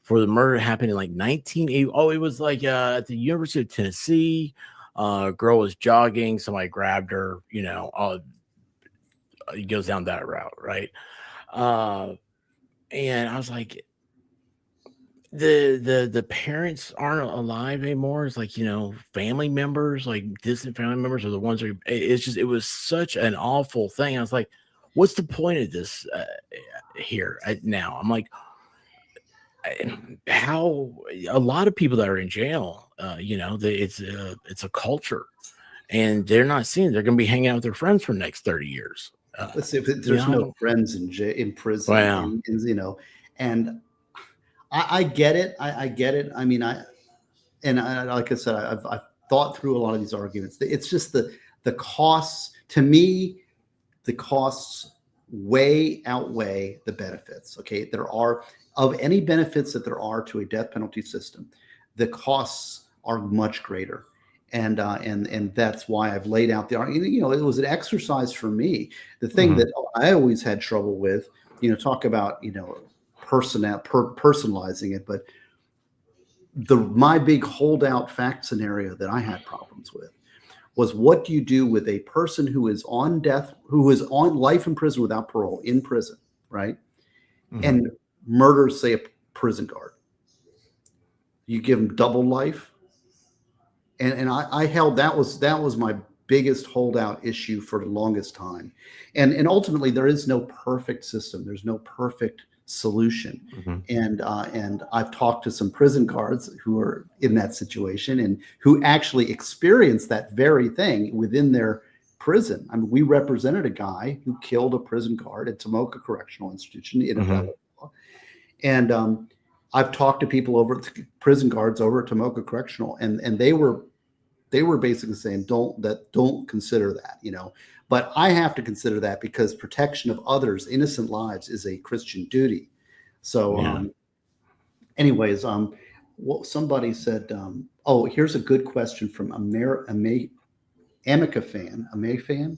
for the murder happened in like 1980. Oh, it was like at the University of Tennessee. A girl was jogging. Somebody grabbed her. It goes down that route, right? And I was like, the parents aren't alive anymore. It's like, family members, like distant family members, are the ones who, it was such an awful thing. I was like, what's the point of this here now? I'm like, how a lot of people that are in jail, it's a culture, and they're not seeing, they're going to be hanging out with their friends for the next 30 years. Let's see, there's no friends in prison. Wow. And I get it. I get it. I mean, like I said, I've thought through a lot of these arguments. It's just the costs. To me, the costs way outweigh the benefits. Okay, there are, of any benefits that there are to a death penalty system, the costs are much greater. And that's why I've laid out the argument. It was an exercise for me. The thing that I always had trouble with, talk about, personalizing it, but my big holdout fact scenario that I had problems with was, what do you do with a person who is on life in prison without parole, in prison, right? And murders, say, a prison guard. You give him double life. And I held that was my biggest holdout issue for the longest time. And ultimately, there is no perfect system. There's no perfect solution. And I've talked to some prison guards who are in that situation and who actually experienced that very thing within their prison. I mean, we represented a guy who killed a prison guard at Tomoka Correctional Institution in appellate law. And I've talked to people prison guards over at Tomoka Correctional, and they were basically saying, don't consider that, But I have to consider that because protection of others' innocent lives is a Christian duty. So, anyways, somebody said, oh, here's a good question from Amica fan.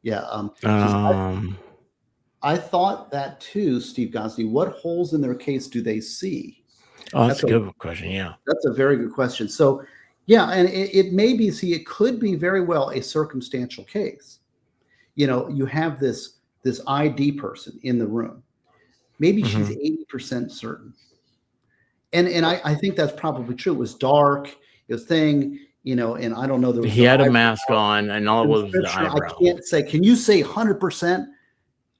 Yeah. I thought that too, Steve Gosney. What holes in their case do they see? Oh, that's a good question. Yeah. That's a very good question. So, yeah, and it may be, it could be very well a circumstantial case. You have this ID person in the room. Maybe she's 80% certain. And I think that's probably true. It was dark, it was thing, and I don't know. He had a mask on, and all it was the eyebrow. I can't say, can you say 100%?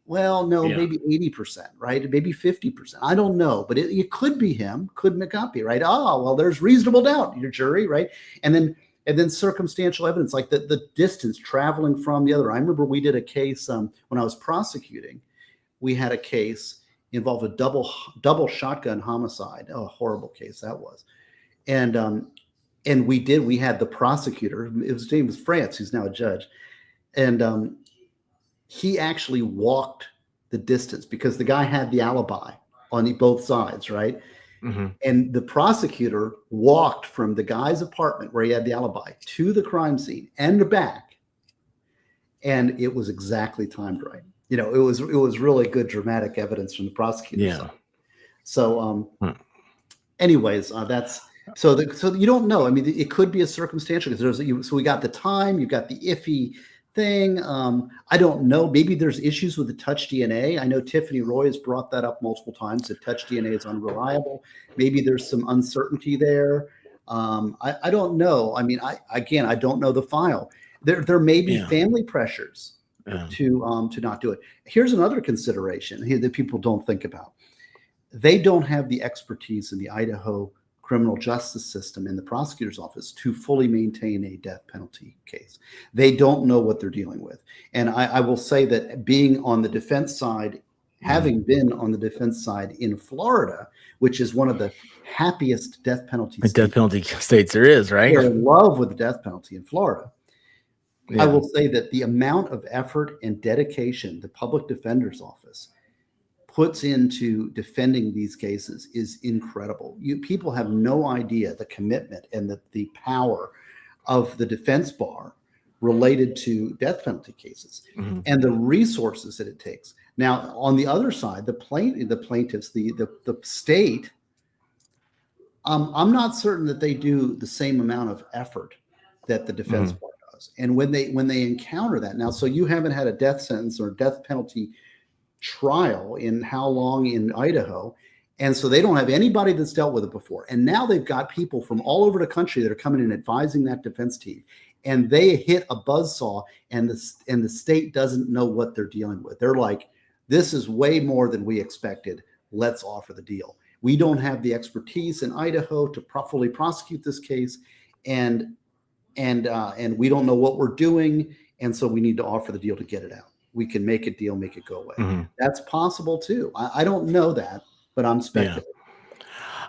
Well, no, maybe 80%, right? Maybe 50%. I don't know, but it could be him, could not be, right? Oh, well, there's reasonable doubt, your jury, right? And then circumstantial evidence, like the distance traveling from the other. I remember we did a case when I was prosecuting. We had a case involved a double shotgun homicide. Oh, horrible case that was. And we had the prosecutor. His name was France, who's now a judge, and he actually walked the distance because the guy had the alibi on both sides, right? And the prosecutor walked from the guy's apartment where he had the alibi to the crime scene and back, and it was exactly timed right. it was really good dramatic evidence from the prosecutor's side. So, anyways, that's so you don't know. I mean, it could be a circumstantial because so we got the time, you've got the iffy thing. I don't know. Maybe there's issues with the touch DNA. I know Tiffany Roy has brought that up multiple times, that touch DNA is unreliable. Maybe there's some uncertainty there. I don't know. I mean, I don't know the file. There may be family pressures to not do it. Here's another consideration here that people don't think about. They don't have the expertise in the Idaho criminal justice system in the prosecutor's office to fully maintain a death penalty case. They don't know what they're dealing with. And I will say that being on the defense side, having been on the defense side in Florida, which is one of the happiest death penalty states there is, right? They're in love with the death penalty in Florida. I will say that the amount of effort and dedication the public defender's office puts into defending these cases is incredible. People have no idea the commitment and the power of the defense bar related to death penalty cases and the resources that it takes. Now, on the other side, the plaintiffs, the state, I'm not certain that they do the same amount of effort that the defense bar does. And when they encounter that now, so you haven't had a death sentence or death penalty trial in how long in Idaho, and so they don't have anybody that's dealt with it before, and now they've got people from all over the country that are coming in advising that defense team, and they hit a buzzsaw, and the state doesn't know what they're dealing with. They're like, this is way more than we expected, let's offer the deal. We don't have the expertise in Idaho to fully prosecute this case, and we don't know what we're doing, and so we need to offer the deal to get it out. We can make a deal, make it go away. That's possible too. I don't know that, but I'm speculating.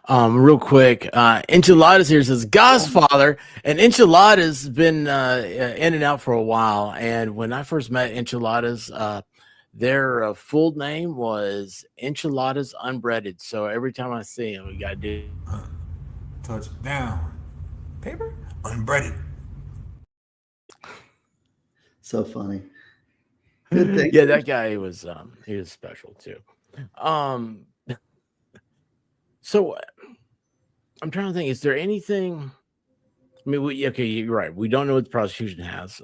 Real quick, Enchiladas here says Godfather, and Enchiladas been in and out for a while. And when I first met Enchiladas, their full name was Enchiladas Unbreaded. So every time I see him, we gotta do touchdown. Paper unbreaded. So funny. Good thing. Yeah, that guy was he was special too. So I'm trying to think, is there anything? I mean, okay, you're right. We don't know what the prosecution has.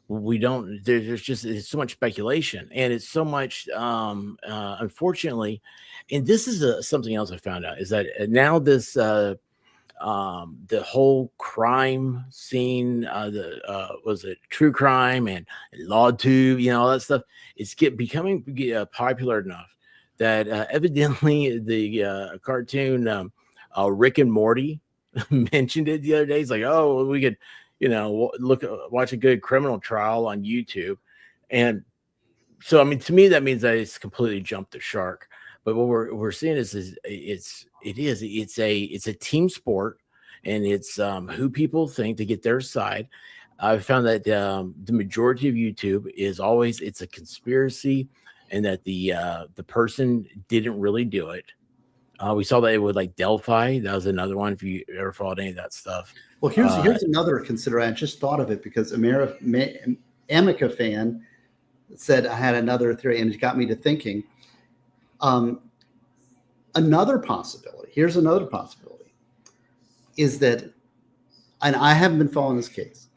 We don't. There's just it's so much speculation, and it's so much. Unfortunately, and this is something else I found out is that now this. The whole crime scene, was it true crime and LawTube, all that stuff. It's becoming popular enough that evidently the cartoon Rick and Morty mentioned it the other day. It's like, oh, we could, watch a good criminal trial on YouTube, and so I mean, to me, that means that it's completely jumped the shark. But what we're seeing is it's a team sport, and it's who people think to get their side. I've found that the majority of YouTube is always it's a conspiracy, and that the person didn't really do it. We saw that with like Delphi. That was another one. If you ever followed any of that stuff. Well, here's another consideration. I just thought of it because Amica fan said I had another theory, and it got me to thinking. Another possibility, here's another possibility, is that, and I haven't been following this case,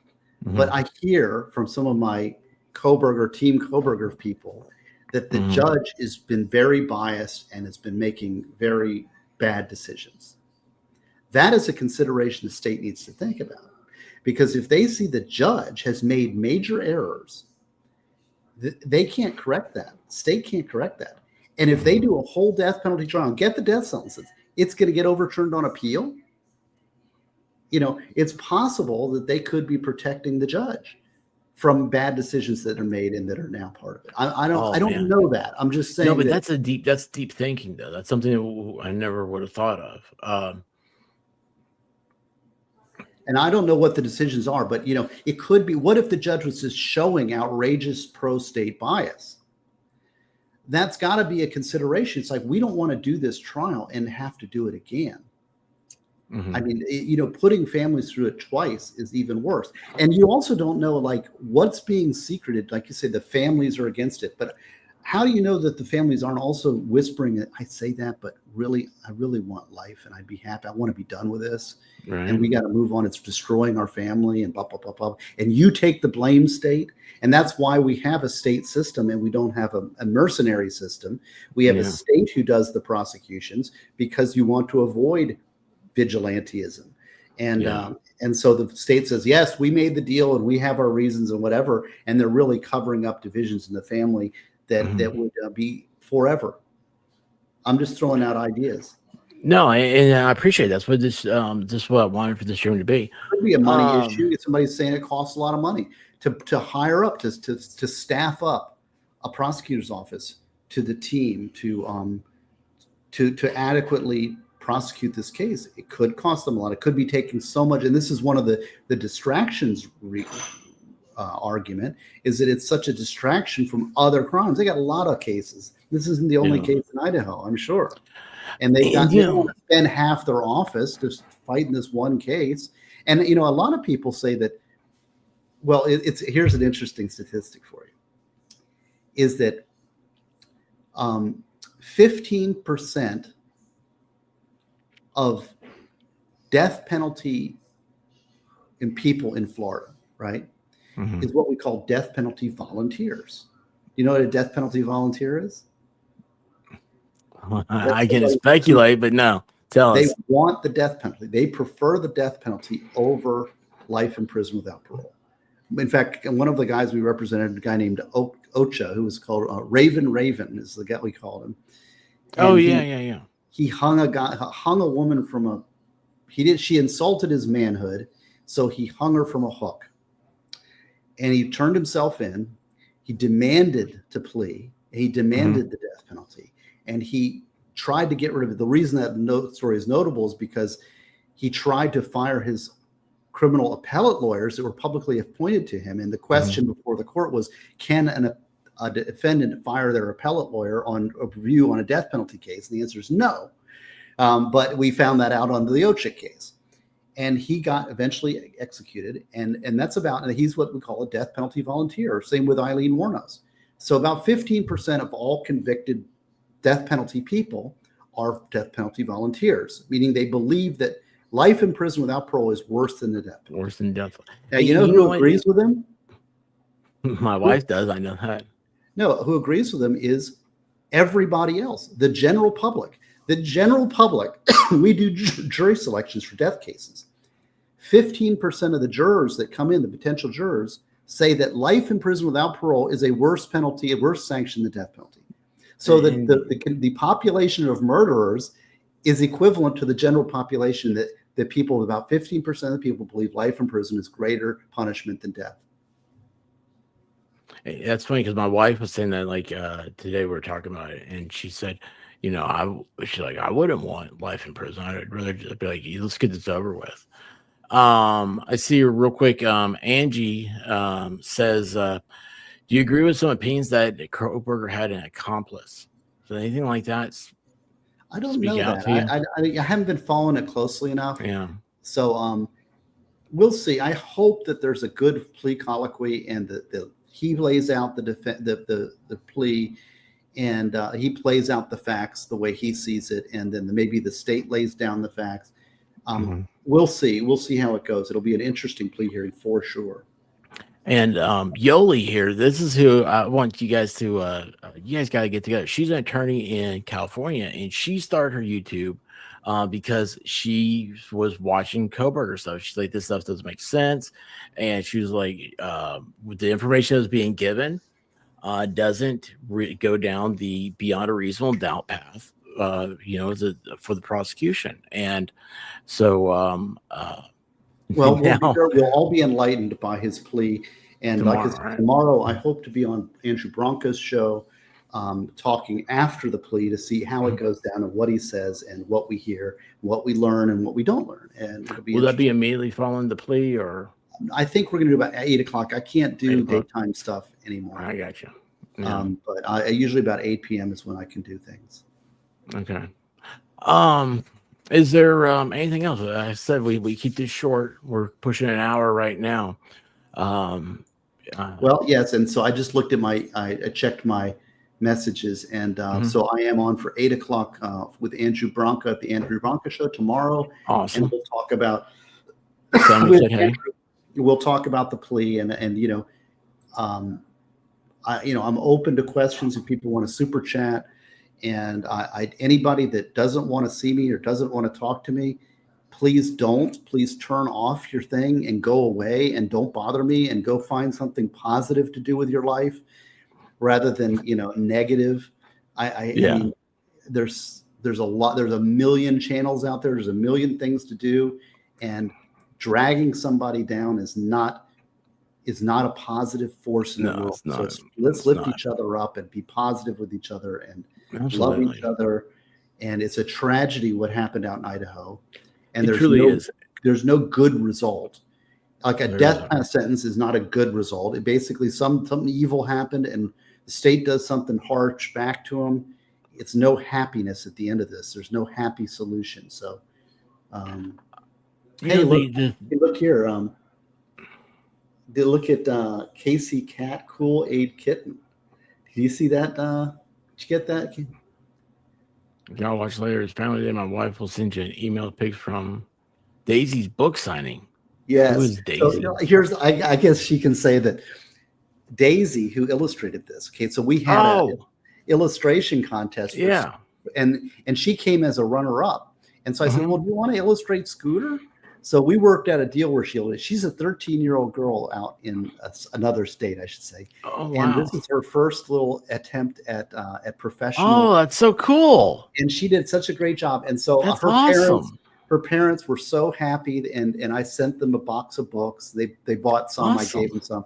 but I hear from some of my Team Kohberger people that the judge has been very biased and has been making very bad decisions. That is a consideration the state needs to think about, because if they see the judge has made major errors, they can't correct that. State can't correct that. And if they do a whole death penalty trial and get the death sentences, it's going to get overturned on appeal. It's possible that they could be protecting the judge from bad decisions that are made and that are now part of it. I don't know that. I'm just saying. No, but that's deep thinking though. That's something that I never would have thought of. And I don't know what the decisions are, but it could be. What if the judge was just showing outrageous pro-state bias? That's got to be a consideration. It's like, we don't want to do this trial and have to do it again. I mean, putting families through it twice is even worse. And you also don't know, like, what's being secreted. Like you said, the families are against it. But how do you know that the families aren't also whispering that I say that, but really, I really want life and I'd be happy. I want to be done with this. Right. And we got to move on. It's destroying our family and blah, blah, blah, blah. And you take the blame, state. And that's why we have a state system and we don't have a mercenary system. We have a state who does the prosecutions because you want to avoid vigilantism. And so the state says, yes, we made the deal and we have our reasons and whatever. And they're really covering up divisions in the family that would be forever. I'm just throwing out ideas. No, and I appreciate that's what this is what I wanted for this room to be. It could be a money issue. Somebody's saying it costs a lot of money to hire up, to staff up a prosecutor's office, to the team, to adequately prosecute this case. It could cost them a lot. It could be taking so much. And this is one of the distractions argument, is that it's such a distraction from other crimes. They got a lot of cases. This isn't the only case in Idaho, I'm sure. And they don't want to spend half their office just fighting this one case. And, a lot of people say that, well, here's an interesting statistic for you, is that 15% of death penalty in people in Florida, right, is what we call death penalty volunteers. You know what a death penalty volunteer is? I can speculate, but no. Tell us. They want the death penalty. They prefer the death penalty over life in prison without parole. In fact, one of the guys we represented, a guy named Ocha, who was called Raven is the guy we called him. And he hung a woman from she insulted his manhood, so he hung her from a hook. And he turned himself in. He demanded to plea. He demanded the death penalty. And he tried to get rid of it. The reason that story is notable is because he tried to fire his criminal appellate lawyers that were publicly appointed to him. And the question before the court was, can a defendant fire their appellate lawyer on a review on a death penalty case? And the answer is no. But we found that out on the Ochik case. And he got eventually executed. And he's what we call a death penalty volunteer. Same with Eileen Warnos. So about 15% of all convicted death penalty people are death penalty volunteers, meaning they believe that life in prison without parole is worse than the death penalty. Worse than death. Now, you know who agrees with him? My wife does. I know that. No, who agrees with him is everybody else, the general public. The general public, we do jury selections for death cases. 15% of the jurors that come in, the potential jurors, say that life in prison without parole is a worse penalty, a worse sanction than the death penalty. So the population of murderers is equivalent to the general population that people, about 15% of the people believe life in prison is greater punishment than death. That's funny because my wife was saying that, like, today we were talking about it, and she said, she's like, I wouldn't want life in prison. I'd rather just be like, let's get this over with. I see real quick. Angie says, do you agree with some opinions that Kohberger had an accomplice? So anything like that? I don't know that. I haven't been following it closely enough. Yeah. So we'll see. I hope that there's a good plea colloquy and he lays out the plea and he plays out the facts the way he sees it, and then maybe the state lays down the facts. We'll see. We'll see how it goes. It'll be an interesting plea hearing for sure. And Yoli here, this is who I want you guys to, you guys got to get together. She's an attorney in California, and she started her YouTube because she was watching Kohberger stuff. She's like, this stuff doesn't make sense. And she was like, with the information that was being given, doesn't go down the beyond a reasonable doubt path, for the prosecution. And so, well, we'll all be enlightened by his plea. And tomorrow, I hope to be on Andrew Bronco's show talking after the plea to see how it goes down and what he says and what we hear, what we learn and what we don't learn. And will that be immediately following the plea, or? I think we're going to do about 8 o'clock. I can't do daytime stuff anymore. I got you. Yeah. But usually about 8 p.m. is when I can do things. Okay. Is there anything else? I said we keep this short. We're pushing an hour right now. Um, Well, yes, and so I just looked at I checked my messages, and mhm. so I am on for 8 o'clock with Andrew Branca at the Andrew Branca Show tomorrow, and Awesome. we'll talk about Someone with said, "Hey, Andrew, we'll talk about the plea, and um, I'm open to questions if people want to super chat, and anybody that doesn't want to see me or doesn't want to talk to me, please turn off your thing and go away and don't bother me and go find something positive to do with your life rather than negative. I yeah, mean, there's a million channels out there, there's a million things to do, and dragging somebody down is not a positive force in the no, world. it's So not. let's It's lift not. each other up and be positive with each other and love each Absolutely, other. And it's a tragedy what happened out in Idaho, and it there's truly no is. there's no good result. Like a There death isn't. sentence is not a good result. It basically something evil happened and the state does something harsh back to them. It's no happiness at the end of this. There's no happy solution. So, um, You hey, know, look, the look here. Look at Casey Cat, Cool Aid Kitten. Did you see that? Did you get that? y'all watch later. Apparently, my wife will send you an email pic from Daisy's book signing. Who Yes. is So Daisy? I guess she can say that Daisy, who illustrated this. Okay, so we had a Oh, illustration contest yeah. and she came as a runner up. And so I said, Uh-huh. well, do you want to illustrate Scooter? So we worked out a deal where she's a 13-year-old girl out in another state, I should say. Oh, And wow. this is her first little attempt at professional. Oh, that's so cool. And she did such a great job. And so That's awesome. her parents were so happy. And I sent them a box of books. They bought some, I gave Awesome. them some.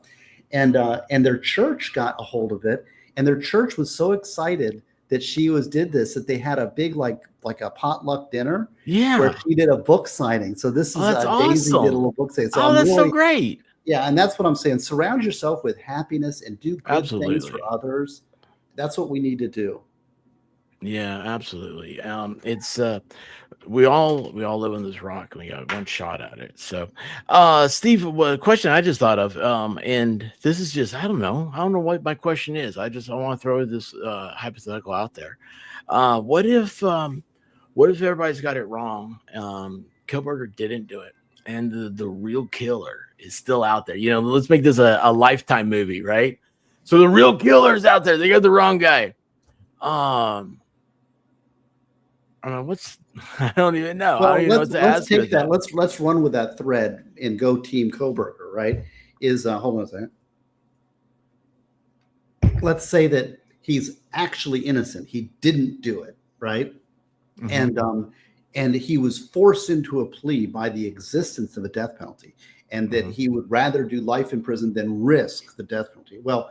And their church got a hold of it. And their church was so excited that did this, that they had a big, like a potluck dinner where Yeah. she did a book signing. So this Oh, is that's Daisy did a awesome. little book signing. So Oh, I'm that's so really, great. yeah. And that's what I'm saying. Surround yourself with happiness and do good things for Absolutely. others. That's what we need to do. Yeah, absolutely. It's we all live on this rock and we got one shot at it. So Steve, a question I just thought of, and this is just I don't know what my question is. I want to throw this hypothetical out there. What if everybody's got it wrong? Kohberger didn't do it, and the real killer is still out there. Let's make this a Lifetime movie, right? So the real killer is out there. They got the wrong guy. um I don't know what's I don't even know. I don't Well, even know what to let's ask you take with that. that. Let's run with that thread and go Team Kohberger, right? Hold on a second. Let's say that he's actually innocent. He didn't do it, right? Mhm. And he was forced into a plea by the existence of a death penalty, and that Mhm. he would rather do life in prison than risk the death penalty. Well,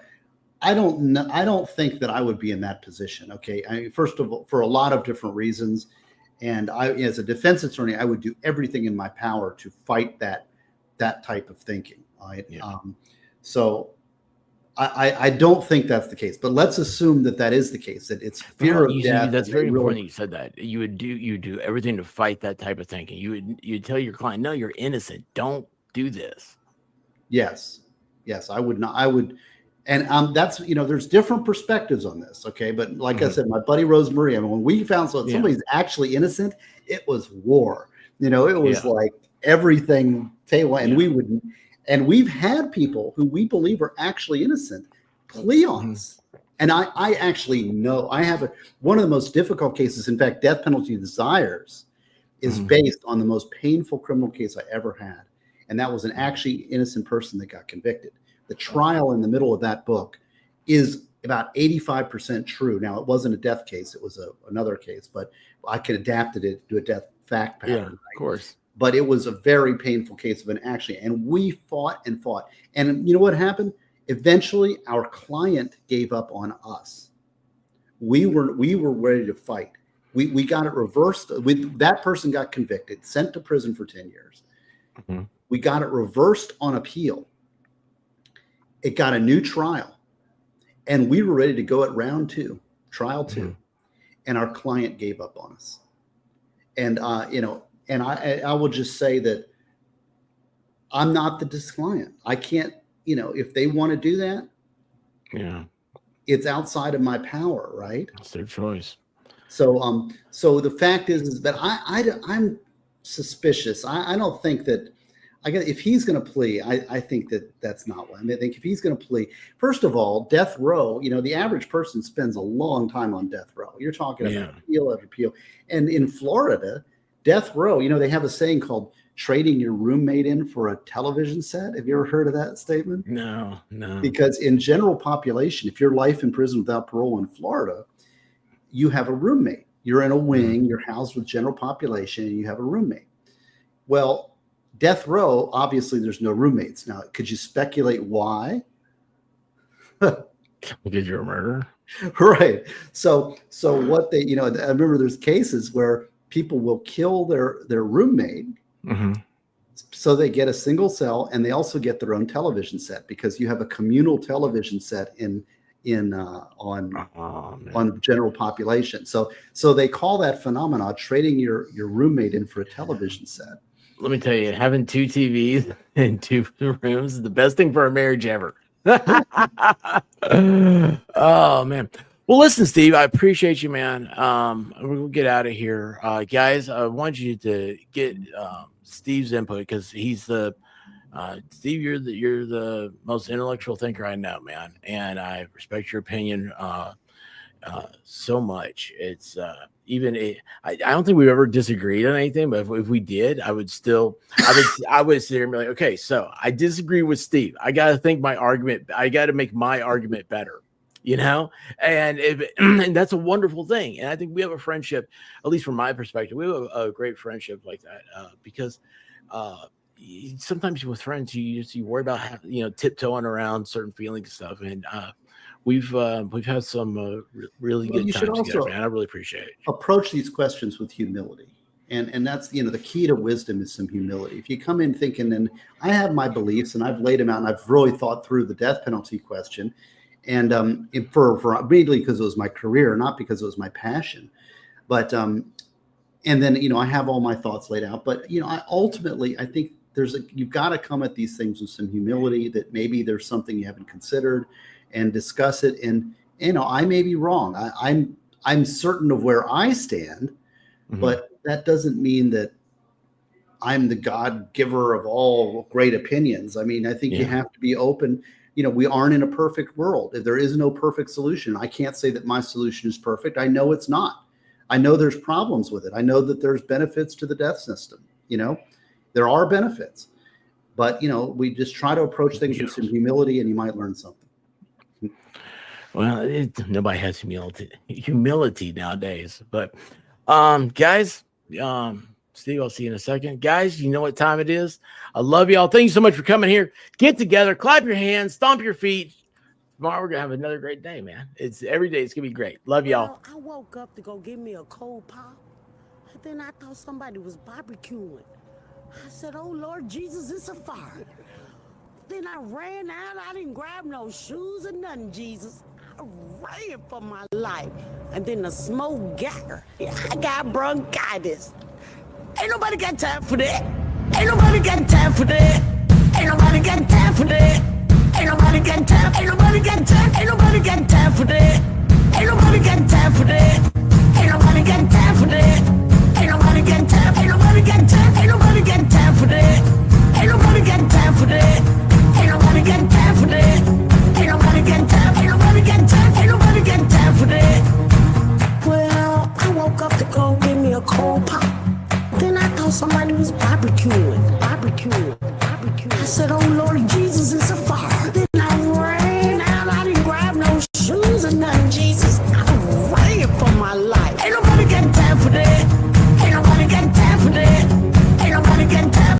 I don't know. I don't think that I would be in that position. Okay. I mean, first of all, for a lot of different reasons. And as a defense attorney, I would do everything in my power to fight that type of thinking. Right. Yeah. So I don't think that's the case, but let's assume that is the case, that it's fear Well, of you death. that's And they very really, important that you said that. You do everything to fight that type of thinking. You tell your client, no, you're innocent. Don't do this. yes, yes, I would not. I would. And that's, there's different perspectives on this. Okay. But like I Mhm. said, my buddy Rosemary, I mean, when we found Yeah. somebody's actually innocent, it was war. It was Yeah. like everything table. And Yeah. we've had people who we believe are actually innocent plea on Mhm. us. And I actually know I have one of the most difficult cases. In fact, death penalty desires is Mhm. based on the most painful criminal case I ever had. And that was an actually innocent person that got convicted. The trial in the middle of that book is about 85% true. Now, it wasn't a death case. It was another case, but I could adapted it to a death fact Yeah. pattern. Of Right? course. But it was a very painful case of an actually, and we fought and fought. And you know what happened? Eventually, our client gave up on us. We were ready to fight. We got it reversed. That person got convicted, sent to prison for 10 years. Mhm. We got it reversed on appeal. It got a new trial, and we were ready to go at round two, trial two, Mhm. and our client gave up on us. And and I will just say that I'm not the disclient. I can't, if they want to do that, it's outside of my power, right? It's their choice. So the fact is that I'm suspicious. I don't think that if he's going to plea, I think that's not what I mean. I think if he's going to plea, first of all, death row, the average person spends a long time on death row. You're talking about appeal after appeal. And in Florida, death row, they have a saying called trading your roommate in for a television set. Have you ever heard of that statement? No. Because in general population, if you're life in prison without parole in Florida, you have a roommate. You're in a wing, you're housed with general population, and you have a roommate. Well, death row, obviously there's no roommates. Now, could you speculate why? Because you're a murderer. Right. So what they, I remember there's cases where people will kill their roommate so they get a single cell, and they also get their own television set, because you have a communal television set on general population. So they call that phenomena trading your roommate in for a television set. Let me tell you, having 2 TVs in 2 rooms is the best thing for a marriage ever. Oh man. Well, listen, Steve, I appreciate you, man. We'll get out of here. Guys, I want you to get Steve's input, because he's the Steve, you're the most intellectual thinker I know, man, and I respect your opinion so much. It's I don't think we've ever disagreed on anything, but if we did, I would sit there and be like, okay, so I disagree with Steve. I got to think my argument. I got to make my argument better, and and that's a wonderful thing. And I think we have a friendship, at least from my perspective, we have a great friendship like that, because sometimes with friends, you worry about tiptoeing around certain feelings and stuff, and we've had some really good times together, man. I really appreciate it. Approach these questions with humility, and that's the key to wisdom is some humility. If you come in thinking, and I have my beliefs and I've laid them out, and I've really thought through the death penalty question, and for mainly because it was my career, not because it was my passion, but and then I have all my thoughts laid out, but I think you've got to come at these things with some humility, that maybe there's something you haven't considered, and discuss it. And I may be wrong. I'm certain of where I stand, but that doesn't mean that I'm the God giver of all great opinions. I mean, I think you have to be open. We aren't in a perfect world. If there is no perfect solution, I can't say that my solution is perfect. I know it's not. I know there's problems with it. I know that there's benefits to the death system. There are benefits, but we just try to approach things with some humility, and you might learn something. Well, nobody has humility nowadays. But guys, Steve, I'll see you in a second. Guys, you know what time it is. I love y'all. Thank you so much for coming here. Get together, clap your hands, stomp your feet. Tomorrow we're gonna have another great day, man. Every day it's gonna be great. Love y'all. I woke up to go get me a cold pop, and then I thought somebody was barbecuing. I said, "Oh Lord Jesus, it's a fire." Then I ran out. I didn't grab no shoes or nothing, Jesus. I ran for my life. And then the smoke got her. I got bronchitis. Ain't nobody got time for that. Ain't nobody got time for that. Ain't nobody got time for that. Ain't nobody got time. Ain't nobody got time. Ain't nobody got time for that. Ain't nobody got time for that. Ain't nobody got time for that. Ain't nobody got time. Ain't nobody got time. Ain't nobody got time for that. Ain't nobody got time for that. Ain't nobody got time for that. Ain't nobody got time. Ain't nobody got time. Ain't nobody got time for that. Well, I woke up to go get me a cold pop. Then I thought somebody was barbecuing.